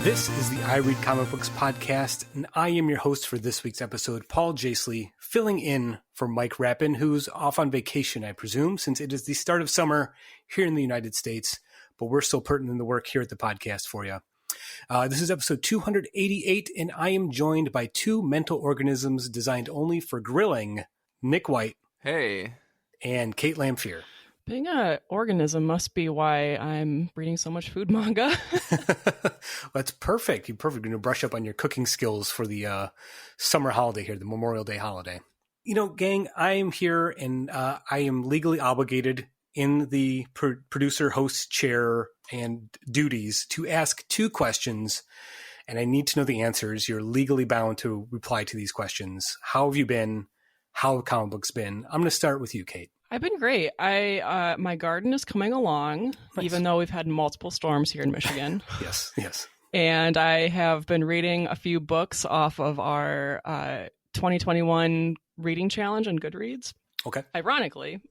This is the I Read Comic Books podcast, and I am your host for this week's episode, Paul Jasley, filling in for Mike Rappin, who's off on vacation, I presume, since it is the start of summer here in the United States, but we're still putting in the work here at the podcast for you. This is episode 288, and I am joined by two mental organisms designed only for grilling, Nick White. Hey. And Kait Lamphere. Being an organism must be why I'm reading so much food manga. That's perfect. You're perfect. You're going to brush up on your cooking skills for the summer holiday here, the Memorial Day holiday. You know, gang, I am here and I am legally obligated in the producer host chair and duties to ask two questions, and I need to know the answers. You're legally bound to reply to these questions. How have you been? How have comic books been? I'm going to start with you, Kait. I've been great. My garden is coming along, nice. Even though we've had multiple storms here in Michigan. Yes. And I have been reading a few books off of our 2021 reading challenge on Goodreads. Okay. Ironically,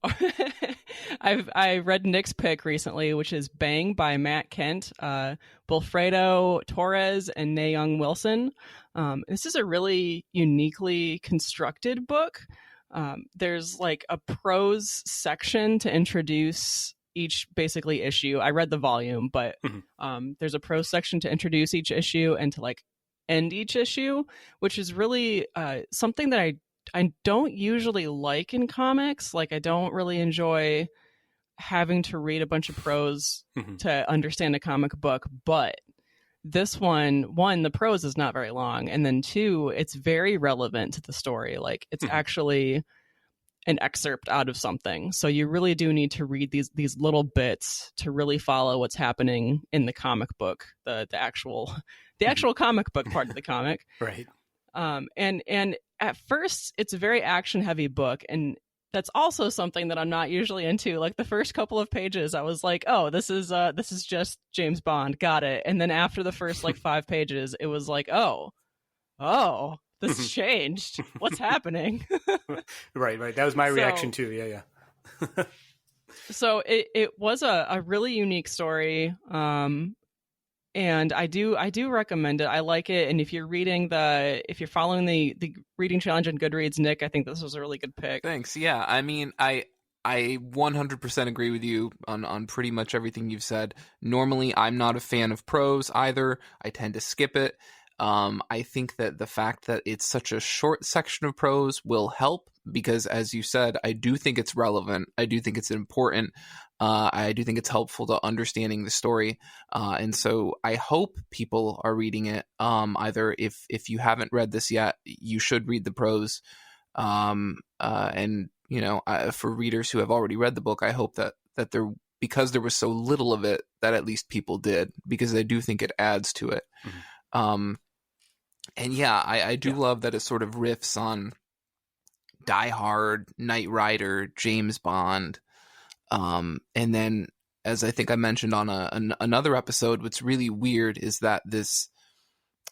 I read Nick's pick recently, which is Bang by Matt Kent, Wilfredo Torres, and Nae Young Wilson. This is a really uniquely constructed book. There's like a prose section to introduce each basically issue. I read the volume, but there's a prose section to introduce each issue and to like end each issue, which is really something that I don't usually like in comics. Like I don't really enjoy having to read a bunch of prose to understand a comic book, but this one, the prose is not very long. And then two, it's very relevant to the story. Like it's actually an excerpt out of something. So you really do need to read these little bits to really follow what's happening in the comic book, the actual comic book part of the comic. Right. And at first it's a very action heavy book. And that's also something that I'm not usually into. Like the first couple of pages, I was like, "Oh, this is just James Bond." Got it. And then after the first like 5 pages, it was like, "Oh, this has changed. What's happening?" Right. That was my reaction too. Yeah. So it was a really unique story. And I do recommend it. I like it. And if you're following the reading challenge on Goodreads, Nick, I think this was a really good pick. Thanks. Yeah. I mean, I 100% agree with you on pretty much everything you've said. Normally, I'm not a fan of prose either. I tend to skip it. I think that the fact that it's such a short section of prose will help because, as you said, I do think it's relevant. I do think it's important. I do think it's helpful to understanding the story. And so I hope people are reading it. Either if you haven't read this yet, you should read the prose. And, you know, for readers who have already read the book, I hope that there, because there was so little of it, that at least people did, because I do think it adds to it. And yeah, I do love that it sort of riffs on Die Hard, Knight Rider, James Bond. And then, as I think I mentioned on another episode, what's really weird is that this,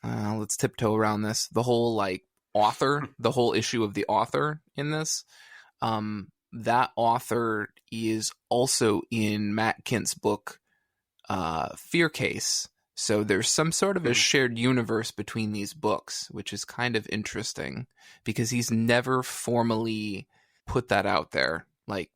let's tiptoe around this, the whole like author, the whole issue of the author in this, that author is also in Matt Kent's book, Fear Case. So there's some sort of a shared universe between these books, which is kind of interesting because he's never formally put that out there. Like,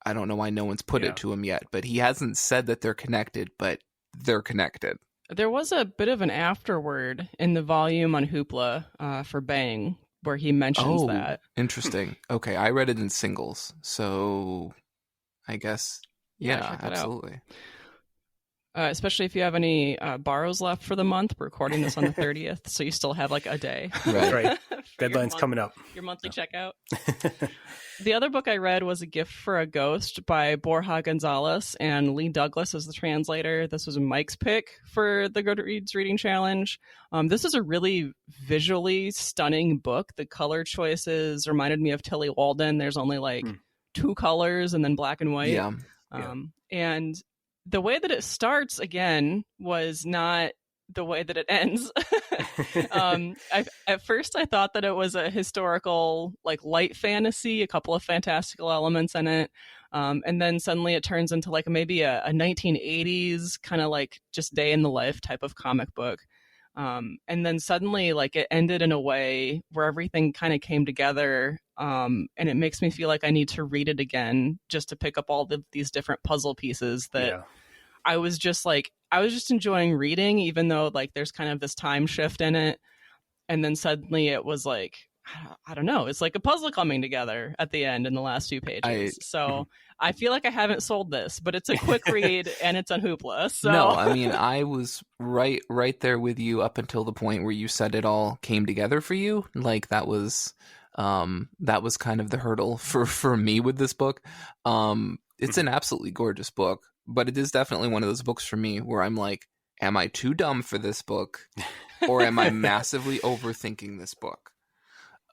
I don't know why no one's put it to him yet, but he hasn't said that they're connected, but they're connected. There was a bit of an afterword in the volume on Hoopla for Bang where he mentions that. Interesting. Okay, I read it in singles, so I guess, yeah absolutely. Especially if you have any borrows left for the month. We're recording this on the 30th, so you still have like a day. Right. Deadline's coming up. Your monthly checkout. The other book I read was A Gift for a Ghost by Borja Gonzalez, and Lee Douglas is the translator. This was Mike's pick for the Goodreads Reading Challenge. This is a really visually stunning book. The color choices reminded me of Tilly Walden. There's only like 2 colors and then black and white. And the way that it starts, again, was not the way that it ends. At first, I thought that it was a historical, like, light fantasy, a couple of fantastical elements in it. And then suddenly it turns into, like, maybe a 1980s kind of, like, just day in the life type of comic book. And then suddenly, like, it ended in a way where everything kind of came together. And it makes me feel like I need to read it again just to pick up all these different puzzle pieces that I was just enjoying reading, even though like there's kind of this time shift in it. And then suddenly it was like, I don't know, it's like a puzzle coming together at the end in the last few pages. So I feel like I haven't sold this, but it's a quick read and it's on Hoopla. So no, I mean, I was right there with you up until the point where you said it all came together for you. Like that was kind of the hurdle for me with this book. It's an absolutely gorgeous book, but it is definitely one of those books for me where I'm like, am I too dumb for this book, or am I massively overthinking this book?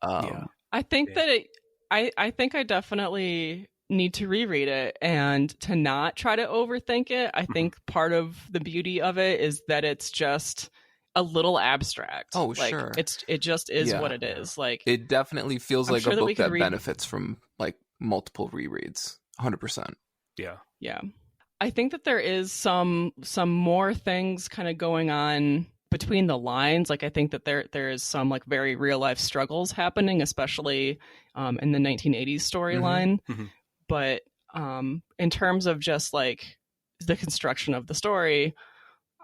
I think that I think I definitely need to reread it and to not try to overthink it. I think part of the beauty of it is that it's just a little abstract. Oh, like, sure. It just is what it is. Like, it definitely feels like sure a book that read... benefits from like multiple rereads. 100%. Yeah. I think that there is some more things kind of going on between the lines. Like, I think that there is some like very real life struggles happening, especially in the 1980s storyline. But in terms of just like the construction of the story,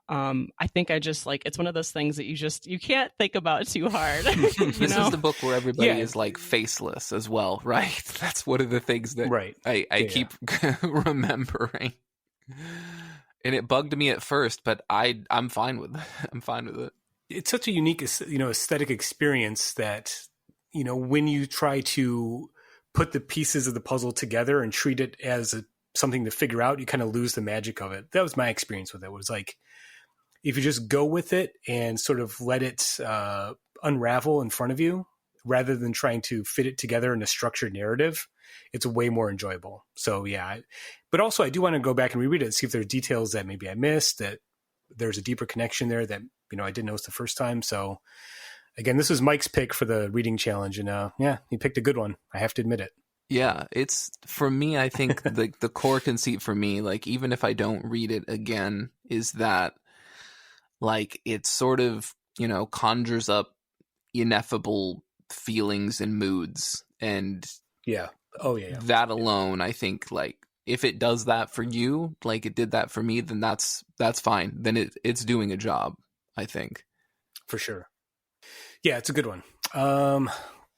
I think I just like, it's one of those things that you can't think about too hard. This is the book where everybody is like faceless as well, right? That's one of the things that I keep remembering. And it bugged me at first, but I'm fine with it. I'm fine with it. It's such a unique, aesthetic experience that, when you try to put the pieces of the puzzle together and treat it as something to figure out, you kind of lose the magic of it. That was my experience with it. It was like, if you just go with it and sort of let it unravel in front of you, rather than trying to fit it together in a structured narrative, it's way more enjoyable. So but also I do want to go back and reread it and see if there are details that maybe I missed, that there's a deeper connection there that, I didn't notice the first time. So again, this was Mike's pick for the reading challenge, and he picked a good one. I have to admit it. Yeah, it's, for me, I think the core conceit for me, like, even if I don't read it again, is that like it sort of, conjures up ineffable feelings and moods, and that alone, I think, like, if it does that for you, like it did that for me, then that's fine. Then it's doing a job, I think. For sure. Yeah, it's a good one.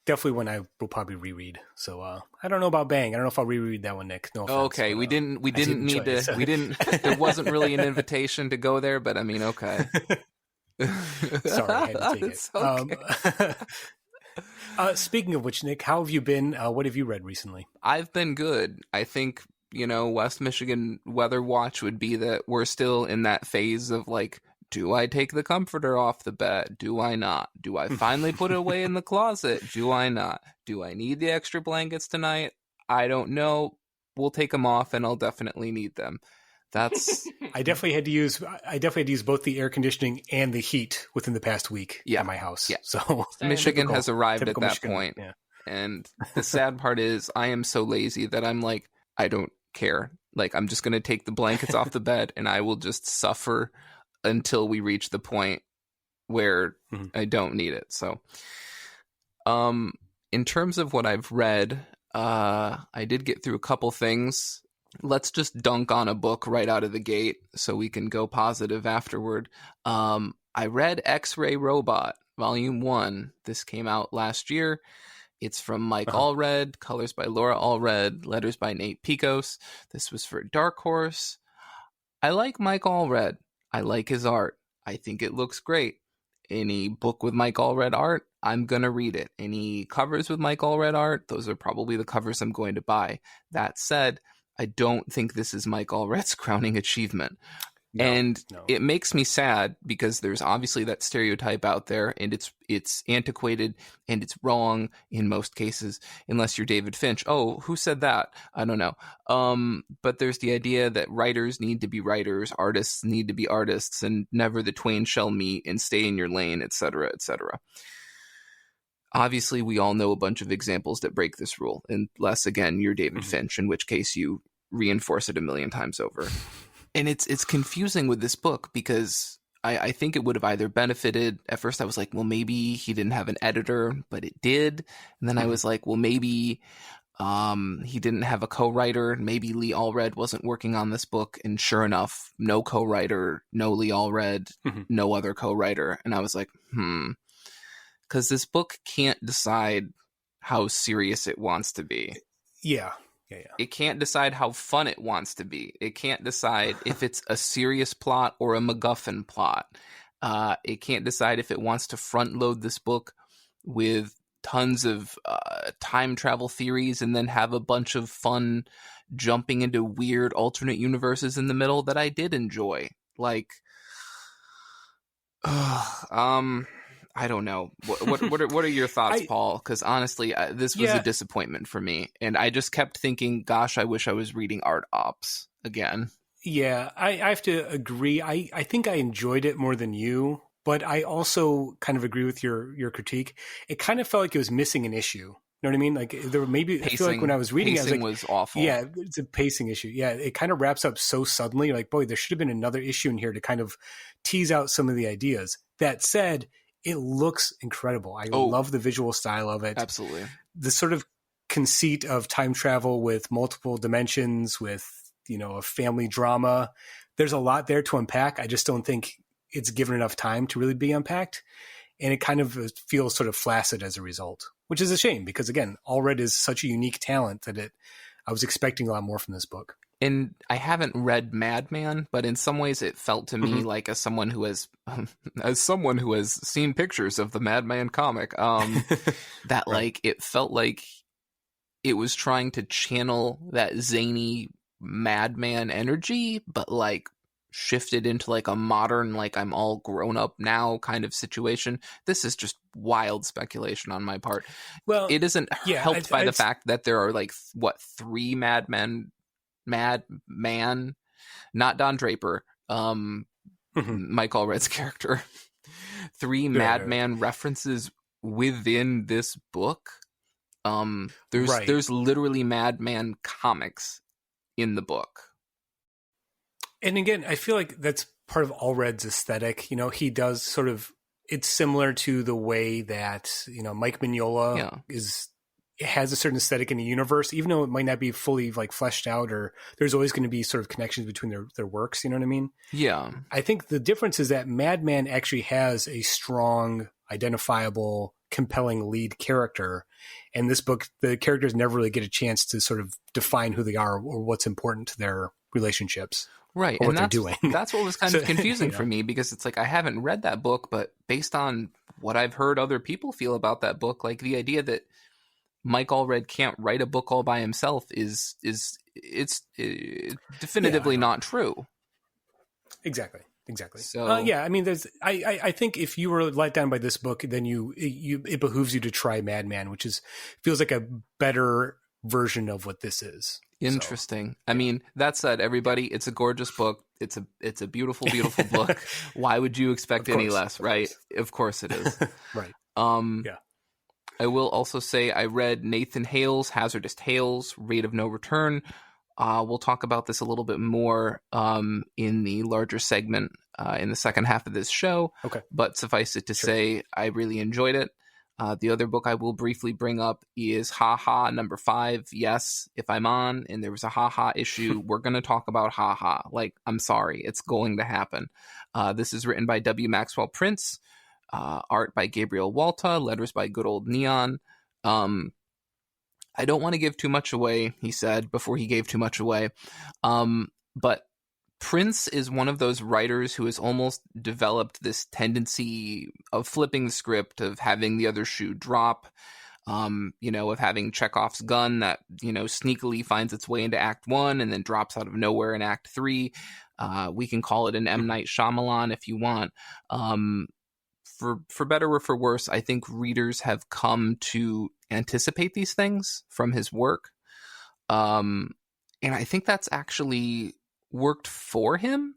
Definitely one I will probably reread. So I don't know about Bang. I don't know if I'll reread that one, Nick. No offense, okay, but, we didn't need to. So. We didn't. There wasn't really an invitation to go there, but I mean, okay. Sorry, I had to take it. Okay. Speaking of which, Nick, how have you been? What have you read recently? I've been good. I think, West Michigan Weather Watch would be that we're still in that phase of like, do I take the comforter off the bed? Do I not? Do I finally put it away in the closet? Do I not? Do I need the extra blankets tonight? I don't know. We'll take them off, and I'll definitely need them. That's. I definitely had to use both the air conditioning and the heat within the past week at my house. Yeah. So Michigan has arrived at that Michigan point. Yeah. And the sad part is I am so lazy that I'm like, I don't care. Like, I'm just going to take the blankets off the bed, and I will just suffer until we reach the point where I don't need it. So, in terms of what I've read, I did get through a couple things. Let's just dunk on a book right out of the gate so we can go positive afterward. I read X-Ray Robot, Volume 1. This came out last year. It's from Mike Allred, colors by Laura Allred, letters by Nate Picos. This was for Dark Horse. I like Mike Allred. I like his art. I think it looks great. Any book with Mike Allred art, I'm going to read it. Any covers with Mike Allred art, those are probably the covers I'm going to buy. That said, I don't think this is Mike Allred's crowning achievement. No. It makes me sad because there's obviously that stereotype out there, and it's antiquated and it's wrong in most cases, unless you're David Finch. Oh, who said that? I don't know. But there's the idea that writers need to be writers, artists need to be artists, and never the twain shall meet, and stay in your lane, etc., etc. Obviously, we all know a bunch of examples that break this rule, unless, again, you're David Finch, in which case you reinforce it a million times over. And it's confusing with this book because I think it would have either benefited. At first I was like, well, maybe he didn't have an editor, but it did. And then I was like, well, maybe he didn't have a co-writer. Maybe Lee Allred wasn't working on this book. And sure enough, no co-writer, no Lee Allred, no other co-writer. And I was like, because this book can't decide how serious it wants to be. Yeah. It can't decide how fun it wants to be. It can't decide if it's a serious plot or a MacGuffin plot. It can't decide if it wants to front load this book with tons of time travel theories and then have a bunch of fun jumping into weird alternate universes in the middle that I did enjoy. Like, I don't know. What are your thoughts, Paul? Because honestly, this was a disappointment for me, and I just kept thinking, "Gosh, I wish I was reading Art Ops again." Yeah, I have to agree. I think I enjoyed it more than you, but I also kind of agree with your critique. It kind of felt like it was missing an issue. You know what I mean? Like there were maybe I feel like when I was reading, I was like, was awful. Yeah, it's a pacing issue. Yeah, it kind of wraps up so suddenly. Like, boy, there should have been another issue in here to kind of tease out some of the ideas. That said, it looks incredible. I love the visual style of it. Absolutely. The sort of conceit of time travel with multiple dimensions, with, a family drama. There's a lot there to unpack. I just don't think it's given enough time to really be unpacked. And it kind of feels sort of flaccid as a result, which is a shame because, again, Allred is such a unique talent that I was expecting a lot more from this book. And I haven't read Madman, but in some ways it felt to me like as someone who has seen pictures of the Madman comic, that like it felt like it was trying to channel that zany Madman energy, but like shifted into like a modern, like I'm all grown up now kind of situation. This is just wild speculation on my part. Well, it isn't helped by the fact that there are like three Madman, not Don Draper, Mike Allred's character, three Madman references within this book. There's literally Madman comics in the book. And again, I feel like that's part of Allred's aesthetic. He does sort of, it's similar to the way that, Mike Mignola has a certain aesthetic in the universe, even though it might not be fully like fleshed out, or there's always going to be sort of connections between their works. You know what I mean? Yeah. I think the difference is that Madman actually has a strong, identifiable, compelling lead character. And this book, the characters never really get a chance to sort of define who they are or what's important to their relationships. Right. And what they're doing. That's what was kind of confusing for me, because it's like I haven't read that book, but based on what I've heard other people feel about that book, like the idea that Mike Allred can't write a book all by himself is definitively not true. Exactly. So I mean, I think if you were let down by this book, then it behooves you to try Madman, which feels like a better version of what this is. Interesting. So, I mean, that said, everybody, it's a gorgeous book. It's a beautiful, beautiful book. Why would you expect any less, right? Of course it is. Right. I will also say I read Nathan Hale's Hazardous Tales, Rate of No Return. We'll talk about this a little bit more in the larger segment in the second half of this show. Okay. But suffice it to say, I really enjoyed it. The other book I will briefly bring up is Ha Ha number 5. Yes, if I'm on and there was a Ha Ha issue, we're going to talk about Ha Ha. Like, I'm sorry, it's going to happen. This is written by W. Maxwell Prince, art by Gabriel Walter, letters by good old Neon. I don't want to give too much away, he said before he gave too much away. But Prince is one of those writers who has almost developed this tendency of flipping the script, of having the other shoe drop, of having Chekhov's gun that, sneakily finds its way into Act 1 and then drops out of nowhere in Act 3. We can call it an M. Night Shyamalan if you want. For better or for worse, I think readers have come to anticipate these things from his work. And I think that's actually worked for him,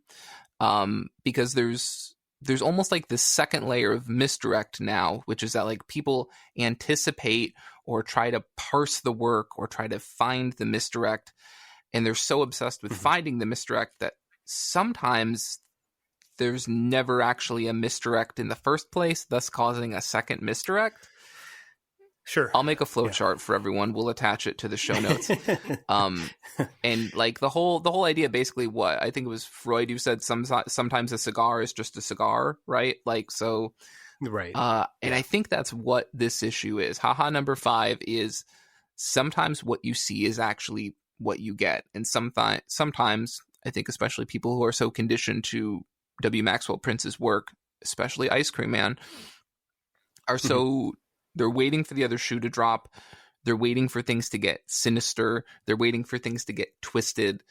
because there's almost like this second layer of misdirect now, which is that like people anticipate or try to parse the work or try to find the misdirect, and they're so obsessed with finding the misdirect that sometimes there's never actually a misdirect in the first place, thus causing a second misdirect. Sure. I'll make a flowchart for everyone. We'll attach it to the show notes. And like the whole idea, basically, what I think it was Freud who said sometimes a cigar is just a cigar, right? Like, so, right. And I think that's what this issue is. Haha number 5 is sometimes what you see is actually what you get, and sometimes I think especially people who are so conditioned to W. Maxwell Prince's work, especially Ice Cream Man, are so. They're waiting for the other shoe to drop. They're waiting for things to get sinister. They're waiting for things to get twisted.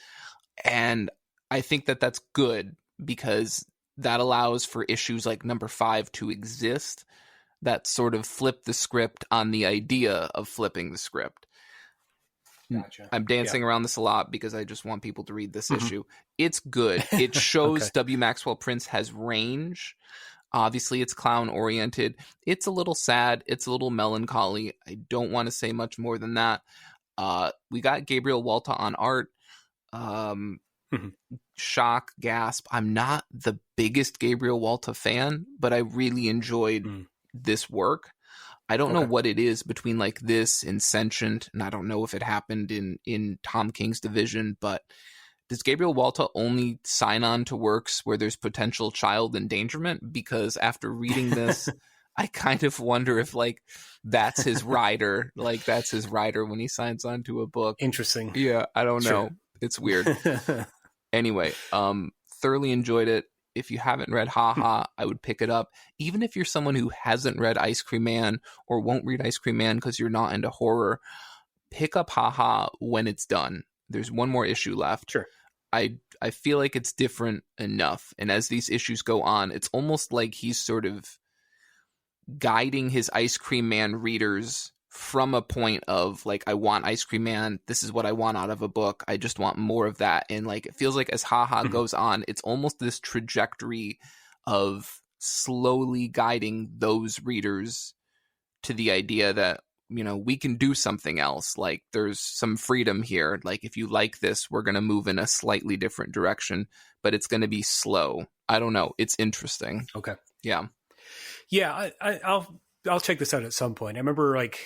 And I think that that's good because that allows for issues like number 5 to exist that sort of flip the script on the idea of flipping the script. Gotcha. I'm dancing around this a lot because I just want people to read this issue. It's good. It shows W. Maxwell Prince has range. Obviously, it's clown-oriented. It's a little sad. It's a little melancholy. I don't want to say much more than that. We got Gabriel Walter on art. Shock, gasp. I'm not the biggest Gabriel Walter fan, but I really enjoyed this work. I don't know what it is between like this and Sentient, and I don't know if it happened in Tom King's division, but does Gabriel Walter only sign on to works where there's potential child endangerment? Because after reading this, I kind of wonder if like that's his rider, like that's his rider when he signs on to a book. Interesting. Yeah, I don't know. It's weird. Anyway, thoroughly enjoyed it. If you haven't read Haha, I would pick it up. Even if you're someone who hasn't read Ice Cream Man or won't read Ice Cream Man because you're not into horror, pick up Haha when it's done. There's one more issue left. Sure. I feel like it's different enough. And as these issues go on, it's almost like he's sort of guiding his Ice Cream Man readers from a point of like, I want Ice Cream Man. This is what I want out of a book. I just want more of that. And like, it feels like as Haha goes on, it's almost this trajectory of slowly guiding those readers to the idea that, you know, we can do something else. Like there's some freedom here. Like if you like this, we're going to move in a slightly different direction, but it's going to be slow. I don't know. It's interesting. Okay. Yeah. Yeah. I'll check this out at some point. I remember like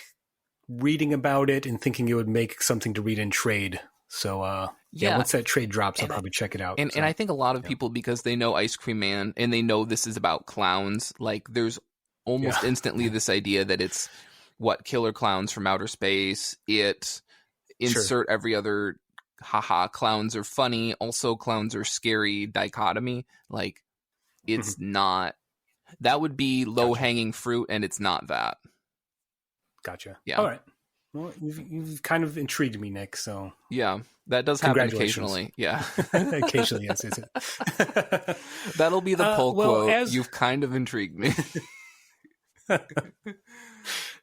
reading about it and thinking it would make something to read in trade. So once that trade drops, I'll probably check it out. And I think a lot of people, because they know Ice Cream Man and they know this is about clowns, like there's almost instantly this idea that it's what killer clowns from outer space. It insert every other haha clowns are funny, also clowns are scary dichotomy. Like it's not, that would be low hanging fruit, and it's not that. Gotcha. Yeah. All right. Well, you've kind of intrigued me, Nick. So yeah, that does happen occasionally. Yeah. Occasionally, yes. That'll be the poll quote. You've kind of intrigued me.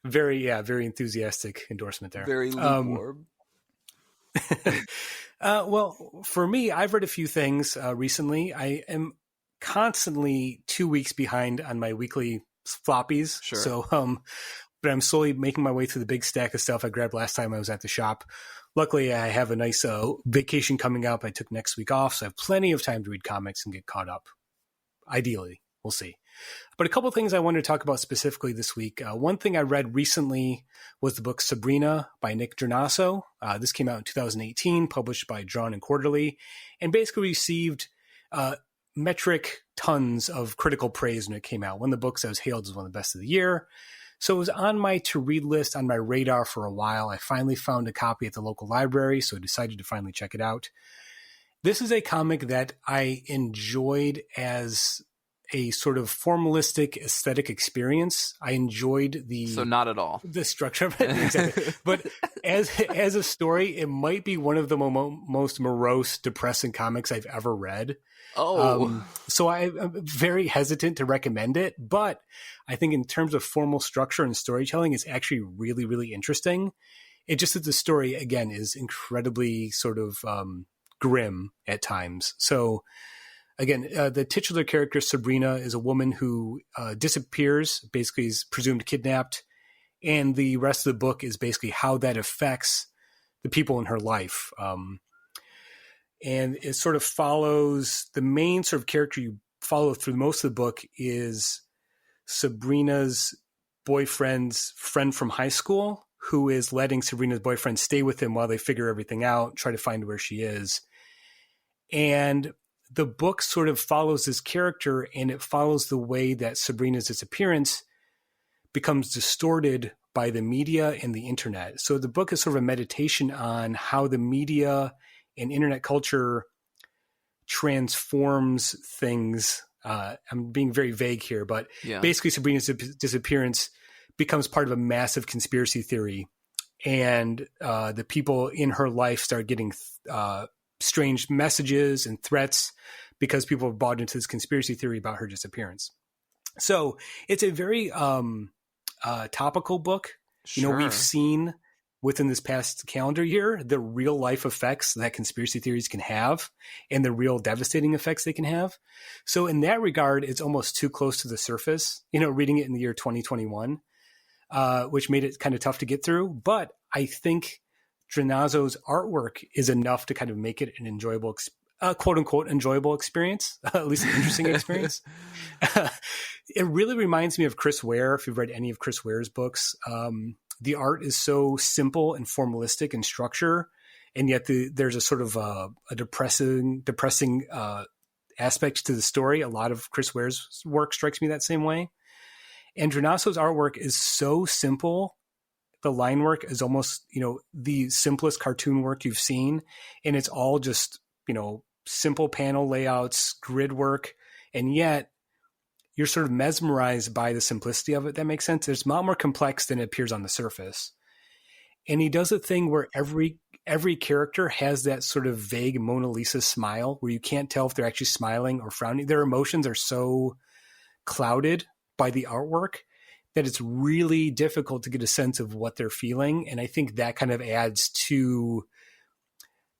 Very enthusiastic endorsement there. Very lukewarm. Well, for me, I've read a few things recently. I am constantly 2 weeks behind on my weekly floppies. Sure. So, but I'm slowly making my way through the big stack of stuff I grabbed last time I was at the shop. Luckily, I have a nice vacation coming up. I took next week off, so I have plenty of time to read comics and get caught up. Ideally, we'll see. But a couple of things I wanted to talk about specifically this week. One thing I read recently was the book Sabrina by Nick Drnaso. This came out in 2018, published by Drawn and Quarterly, and basically received metric tons of critical praise when it came out. One of the books that was hailed as one of the best of the year. So it was on my to-read list, on my radar for a while. I finally found a copy at the local library, so I decided to finally check it out. This is a comic that I enjoyed as a sort of formalistic aesthetic experience. I enjoyed So not at all. The structure of it. Exactly. But as a story, it might be one of the most morose, depressing comics I've ever read. So I'm very hesitant to recommend it, but I think in terms of formal structure and storytelling, it's actually really, really interesting. It just that the story, again, is incredibly sort of grim at times. So again, the titular character, Sabrina, is a woman who disappears, basically is presumed kidnapped. And the rest of the book is basically how that affects the people in her life. And it sort of follows the main sort of character you follow through most of the book is Sabrina's boyfriend's friend from high school, who is letting Sabrina's boyfriend stay with him while they figure everything out, try to find where she is. And the book sort of follows this character, and it follows the way that Sabrina's disappearance becomes distorted by the media and the internet. So the book is sort of a meditation on how the media and internet culture transforms things. I'm being very vague here, but basically Sabrina's disappearance becomes part of a massive conspiracy theory. And the people in her life start getting strange messages and threats because people have bought into this conspiracy theory about her disappearance. So it's a very topical book. Sure. You know, we've seen within this past calendar year the real life effects that conspiracy theories can have and the real devastating effects they can have. So in that regard, it's almost too close to the surface, you know, reading it in the year 2021, which made it kind of tough to get through. But I think Drnaso's artwork is enough to kind of make it an enjoyable, quote unquote, enjoyable experience, at least an interesting experience. It really reminds me of Chris Ware. If you've read any of Chris Ware's books, the art is so simple and formalistic in structure, and yet there's a sort of a depressing aspect to the story. A lot of Chris Ware's work strikes me that same way. And Drnaso's artwork is so simple. The line work is almost, you know, the simplest cartoon work you've seen. And it's all just, you know, simple panel layouts, grid work. And yet you're sort of mesmerized by the simplicity of it. That makes sense. It's a lot more complex than it appears on the surface. And he does a thing where every character has that sort of vague Mona Lisa smile where you can't tell if they're actually smiling or frowning. Their emotions are so clouded by the artwork that it's really difficult to get a sense of what they're feeling. And I think that kind of adds to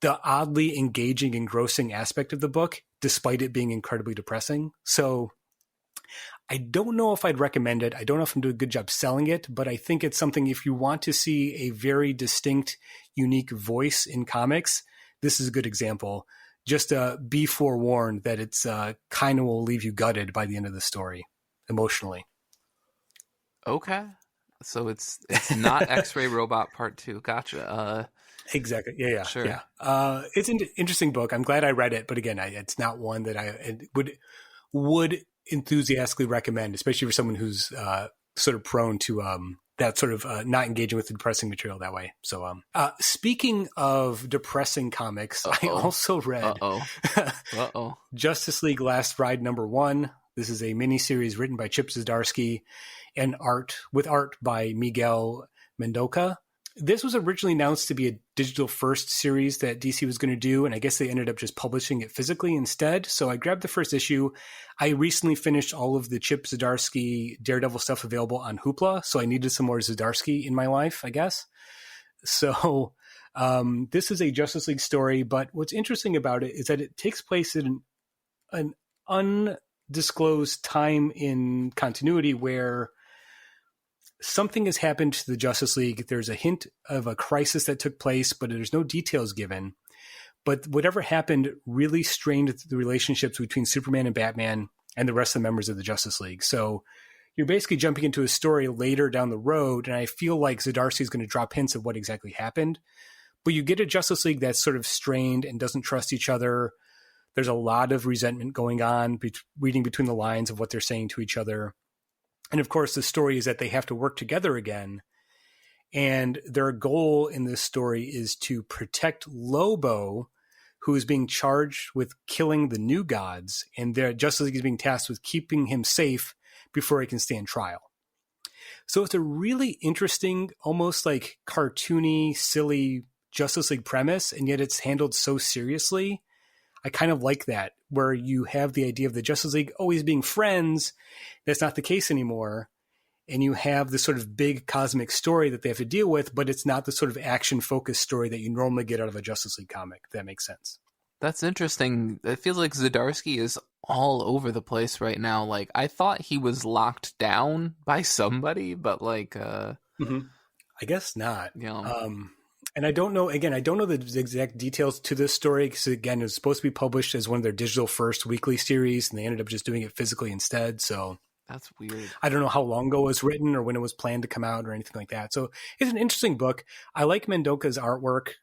the oddly engaging, engrossing aspect of the book, despite it being incredibly depressing. So I don't know if I'd recommend it. I don't know if I'm doing a good job selling it, but I think it's something, if you want to see a very distinct, unique voice in comics, this is a good example. Just be forewarned that it's kind of will leave you gutted by the end of the story, emotionally. Okay. So it's not X-Ray Robot Part 2. Gotcha. Exactly. Yeah. Sure. Yeah. It's an interesting book. I'm glad I read it, but again, it's not one that I would enthusiastically recommend, especially for someone who's sort of prone to that sort of not engaging with the depressing material that way. So speaking of depressing comics, I also read Justice League Last Ride #1. This is a miniseries written by Chip Zdarsky and art by Miguel Mendoza. This was originally announced to be a digital first series that DC was going to do, and I guess they ended up just publishing it physically instead. So I grabbed the first issue. I recently finished all of the Chip Zdarsky Daredevil stuff available on Hoopla, so I needed some more Zdarsky in my life, I guess. So this is a Justice League story, but what's interesting about it is that it takes place in an undisclosed time in continuity where something has happened to the Justice League. There's a hint of a crisis that took place, but there's no details given. But whatever happened really strained the relationships between Superman and Batman and the rest of the members of the Justice League. So you're basically jumping into a story later down the road, and I feel like Zdarsky is going to drop hints of what exactly happened. But you get a Justice League that's sort of strained and doesn't trust each other. There's a lot of resentment going on, reading between the lines of what they're saying to each other. And of course, the story is that they have to work together again. And their goal in this story is to protect Lobo, who is being charged with killing the New Gods. And their Justice League is being tasked with keeping him safe before he can stand trial. So it's a really interesting, almost like cartoony, silly Justice League premise. And yet it's handled so seriously. I kind of like that, where you have the idea of the Justice League always being friends. That's not the case anymore. And you have this sort of big cosmic story that they have to deal with, but it's not the sort of action-focused story that you normally get out of a Justice League comic, if that makes sense. That's interesting. It feels like Zdarsky is all over the place right now. Like, I thought he was locked down by somebody, but like... I guess not. Yeah. And I don't know the exact details to this story because, again, it was supposed to be published as one of their digital first weekly series, and they ended up just doing it physically instead. So that's weird. I don't know how long ago it was written or when it was planned to come out or anything like that. So it's an interesting book. I like Mendoca's artwork.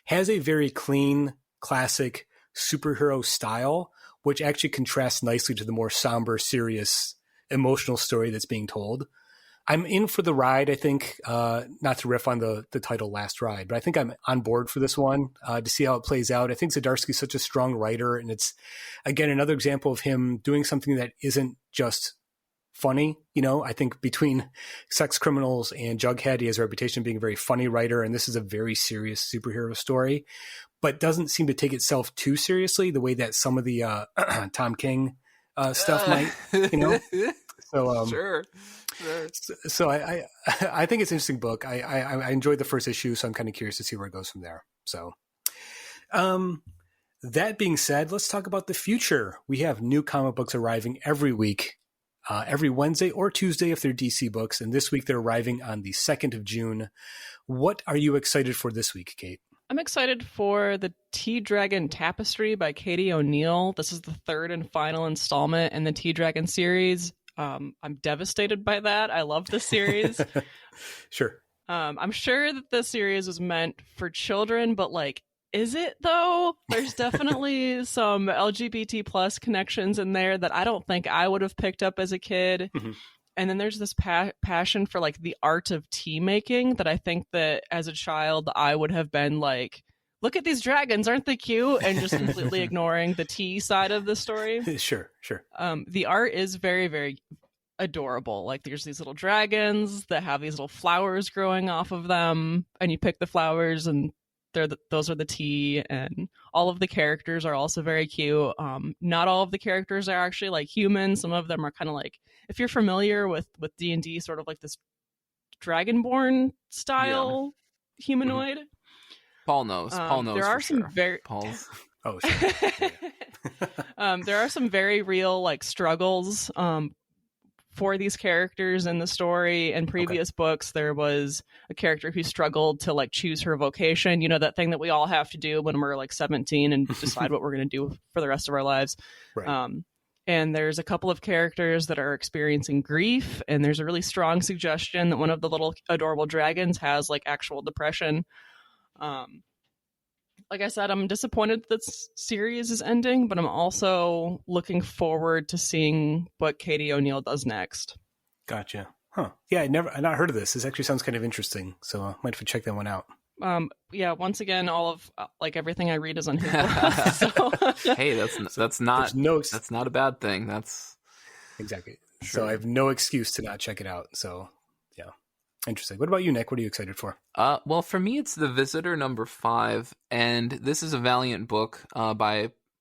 Has a very clean, classic superhero style, which actually contrasts nicely to the more somber, serious, emotional story that's being told. I'm in for the ride, I think, not to riff on the title Last Ride, but I think I'm on board for this one to see how it plays out. I think Zdarsky's such a strong writer, and it's, again, another example of him doing something that isn't just funny. I think between Sex Criminals and Jughead, he has a reputation of being a very funny writer, and this is a very serious superhero story, but doesn't seem to take itself too seriously the way that some of the Tom King stuff might, So, sure. So I think it's an interesting book. I enjoyed the first issue, so I'm kind of curious to see where it goes from there. So, that being said, let's talk about the future. We have new comic books arriving every week, every Wednesday or Tuesday if they're DC books, and this week they're arriving on the 2nd of June. What are you excited for this week, Kait? I'm excited for the T-Dragon Tapestry by Katie O'Neill. This is the third and final installment in the T-Dragon series. I'm devastated by that. I love the series. Sure. I'm sure that the series was meant for children, but is it though? There's definitely some LGBT plus connections in there that I don't think I would have picked up as a kid. Mm-hmm. And then there's this passion for the art of tea making that I think that as a child I would have been look at these dragons, aren't they cute? And just completely ignoring the tea side of the story. Sure. The art is very, very adorable. There's these little dragons that have these little flowers growing off of them, and you pick the flowers, and those are the tea. And all of the characters are also very cute. Not all of the characters are actually human. Some of them are kind of if you're familiar with D&D, sort of this Dragonborn style humanoid. Mm-hmm. Paul knows. There are some very Paul's. Oh, sure. There are some very real struggles for these characters in the story. In previous books, there was a character who struggled to choose her vocation. That thing that we all have to do when we're 17 and decide what we're going to do for the rest of our lives. Right. And there's a couple of characters that are experiencing grief, and there's a really strong suggestion that one of the little adorable dragons has actual depression. Like I said, I'm disappointed that this series is ending, but I'm also looking forward to seeing what Katie O'Neill does next. Gotcha. Huh. Yeah, I'd not heard of this. This actually sounds kind of interesting, so I might have to check that one out. Yeah, once again, all of everything I read is on Hale. So. Hey, that's not a bad thing. That's exactly. Sure. So I have no excuse to not check it out. So yeah, interesting. What about you, Nick? What are you excited for? Well, for me, it's The Visitor #5, and this is a Valiant book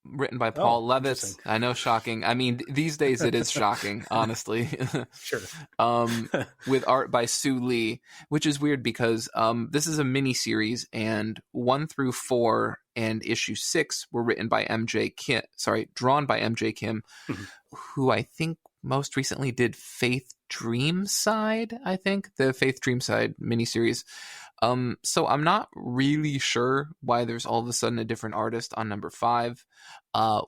written by Paul Levitz. I know, shocking. I mean, these days it is shocking, honestly. Sure. With art by Sue Lee, which is weird because this is a mini series, and 1 through 4 and issue 6 were written by drawn by MJ Kim, mm-hmm. who I think most recently did Faith Dreamside. I think the Faith Dreamside miniseries. So I'm not really sure why there's all of a sudden a different artist on #5.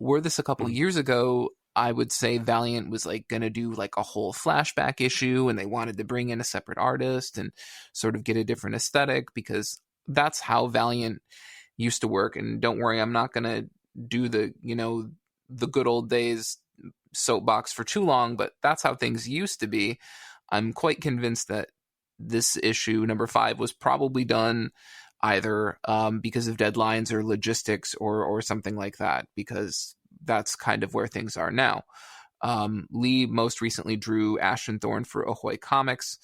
Were this a couple of years ago, I would say Valiant was going to do a whole flashback issue, and they wanted to bring in a separate artist and sort of get a different aesthetic, because that's how Valiant used to work. And don't worry, I'm not going to do the good old days soapbox for too long, but that's how things used to be. I'm quite convinced that this issue #5 was probably done either because of deadlines or logistics or something like that, because that's kind of where things are now. Lee most recently drew Ash and Thorn for Ahoy Comics.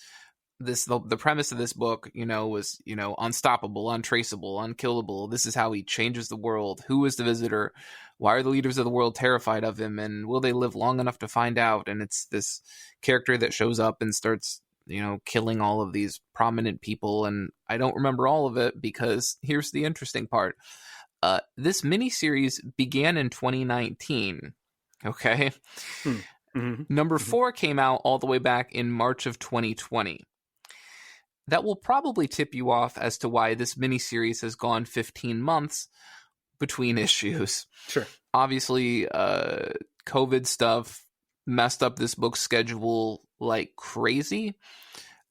The premise of this book, was, unstoppable, untraceable, unkillable. This is how he changes the world. Who is the visitor? Why are the leaders of the world terrified of him? And will they live long enough to find out? And it's this character that shows up and starts, killing all of these prominent people. And I don't remember all of it, because here's the interesting part. This miniseries began in 2019. Okay. Mm-hmm. #4 came out all the way back in March of 2020. that will probably tip you off as to why this miniseries has gone 15 months between issues. Sure. Obviously, COVID stuff messed up this book's schedule like crazy,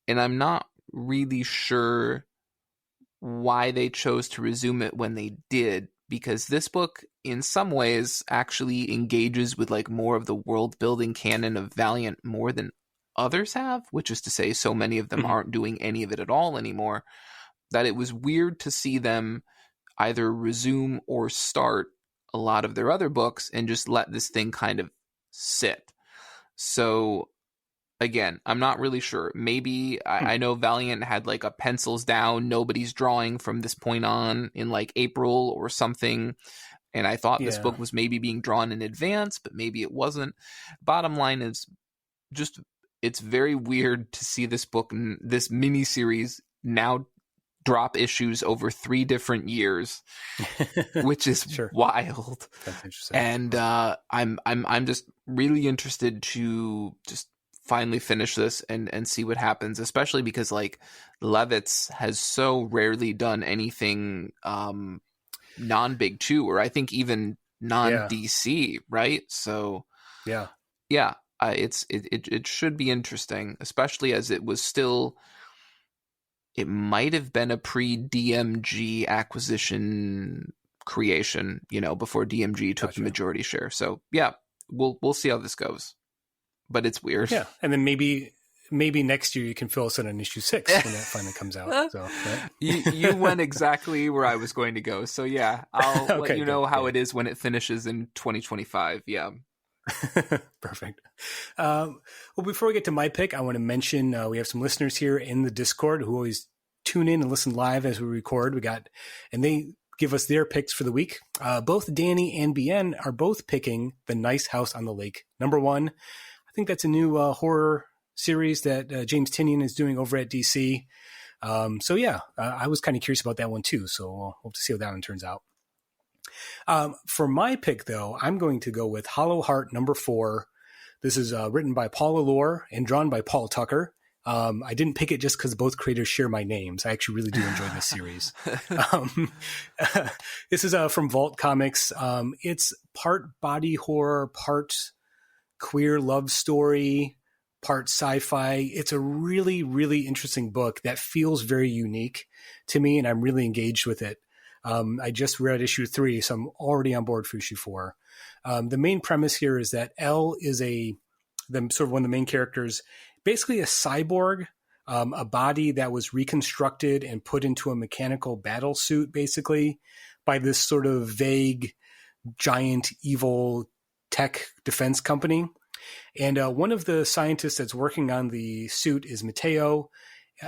and I'm not really sure why they chose to resume it when they did, because this book in some ways actually engages with like more of the world building canon of Valiant more than others have, which is to say so many of them aren't doing any of it at all anymore, that it was weird to see them either resume or start a lot of their other books and just let this thing kind of sit. So again, I'm not really sure. Maybe I know Valiant had like a pencils down, nobody's drawing from this point on in like April or something. And I thought this book was maybe being drawn in advance, but maybe it wasn't. Bottom line is just, it's very weird to see this book, this miniseries now drop issues over 3 different years, which is wild. That's interesting. And I'm just really interested to just finally finish this and see what happens, especially because like Levitz has so rarely done anything non-Big Two, or I think even non-DC, right? So yeah, it should be interesting, especially as it was still, it might have been a pre-DMG acquisition creation, you know, before DMG took the majority share. So yeah, we'll see how this goes, but it's weird. Yeah, and then maybe next year you can fill us in on issue 6 when that finally comes out. So right? you went exactly where I was going to go. So yeah, I'll let you know how it is when it finishes in 2025. Yeah. Perfect. Well, before we get to my pick, I want to mention we have some listeners here in the Discord who always tune in and listen live as we record. And they give us their picks for the week. Both Danny and BN are both picking The Nice House on the Lake. Number 1. I think that's a new horror series that James Tynion is doing over at DC. So yeah, I was kind of curious about that one too. So we'll hope to see how that one turns out. For my pick, though, I'm going to go with Hollow Heart number 4. This is written by Paul Allure and drawn by Paul Tucker. I didn't pick it just because both creators share my names. I actually really do enjoy this series. This is from Vault Comics. It's part body horror, part queer love story, part sci-fi. It's a really, really interesting book that feels very unique to me, and I'm really engaged with it. I just read issue 3, so I'm already on board for issue 4. The main premise here is that Elle is one of the main characters, basically a cyborg, a body that was reconstructed and put into a mechanical battle suit, basically, by this sort of vague, giant, evil tech defense company. And one of the scientists that's working on the suit is Mateo.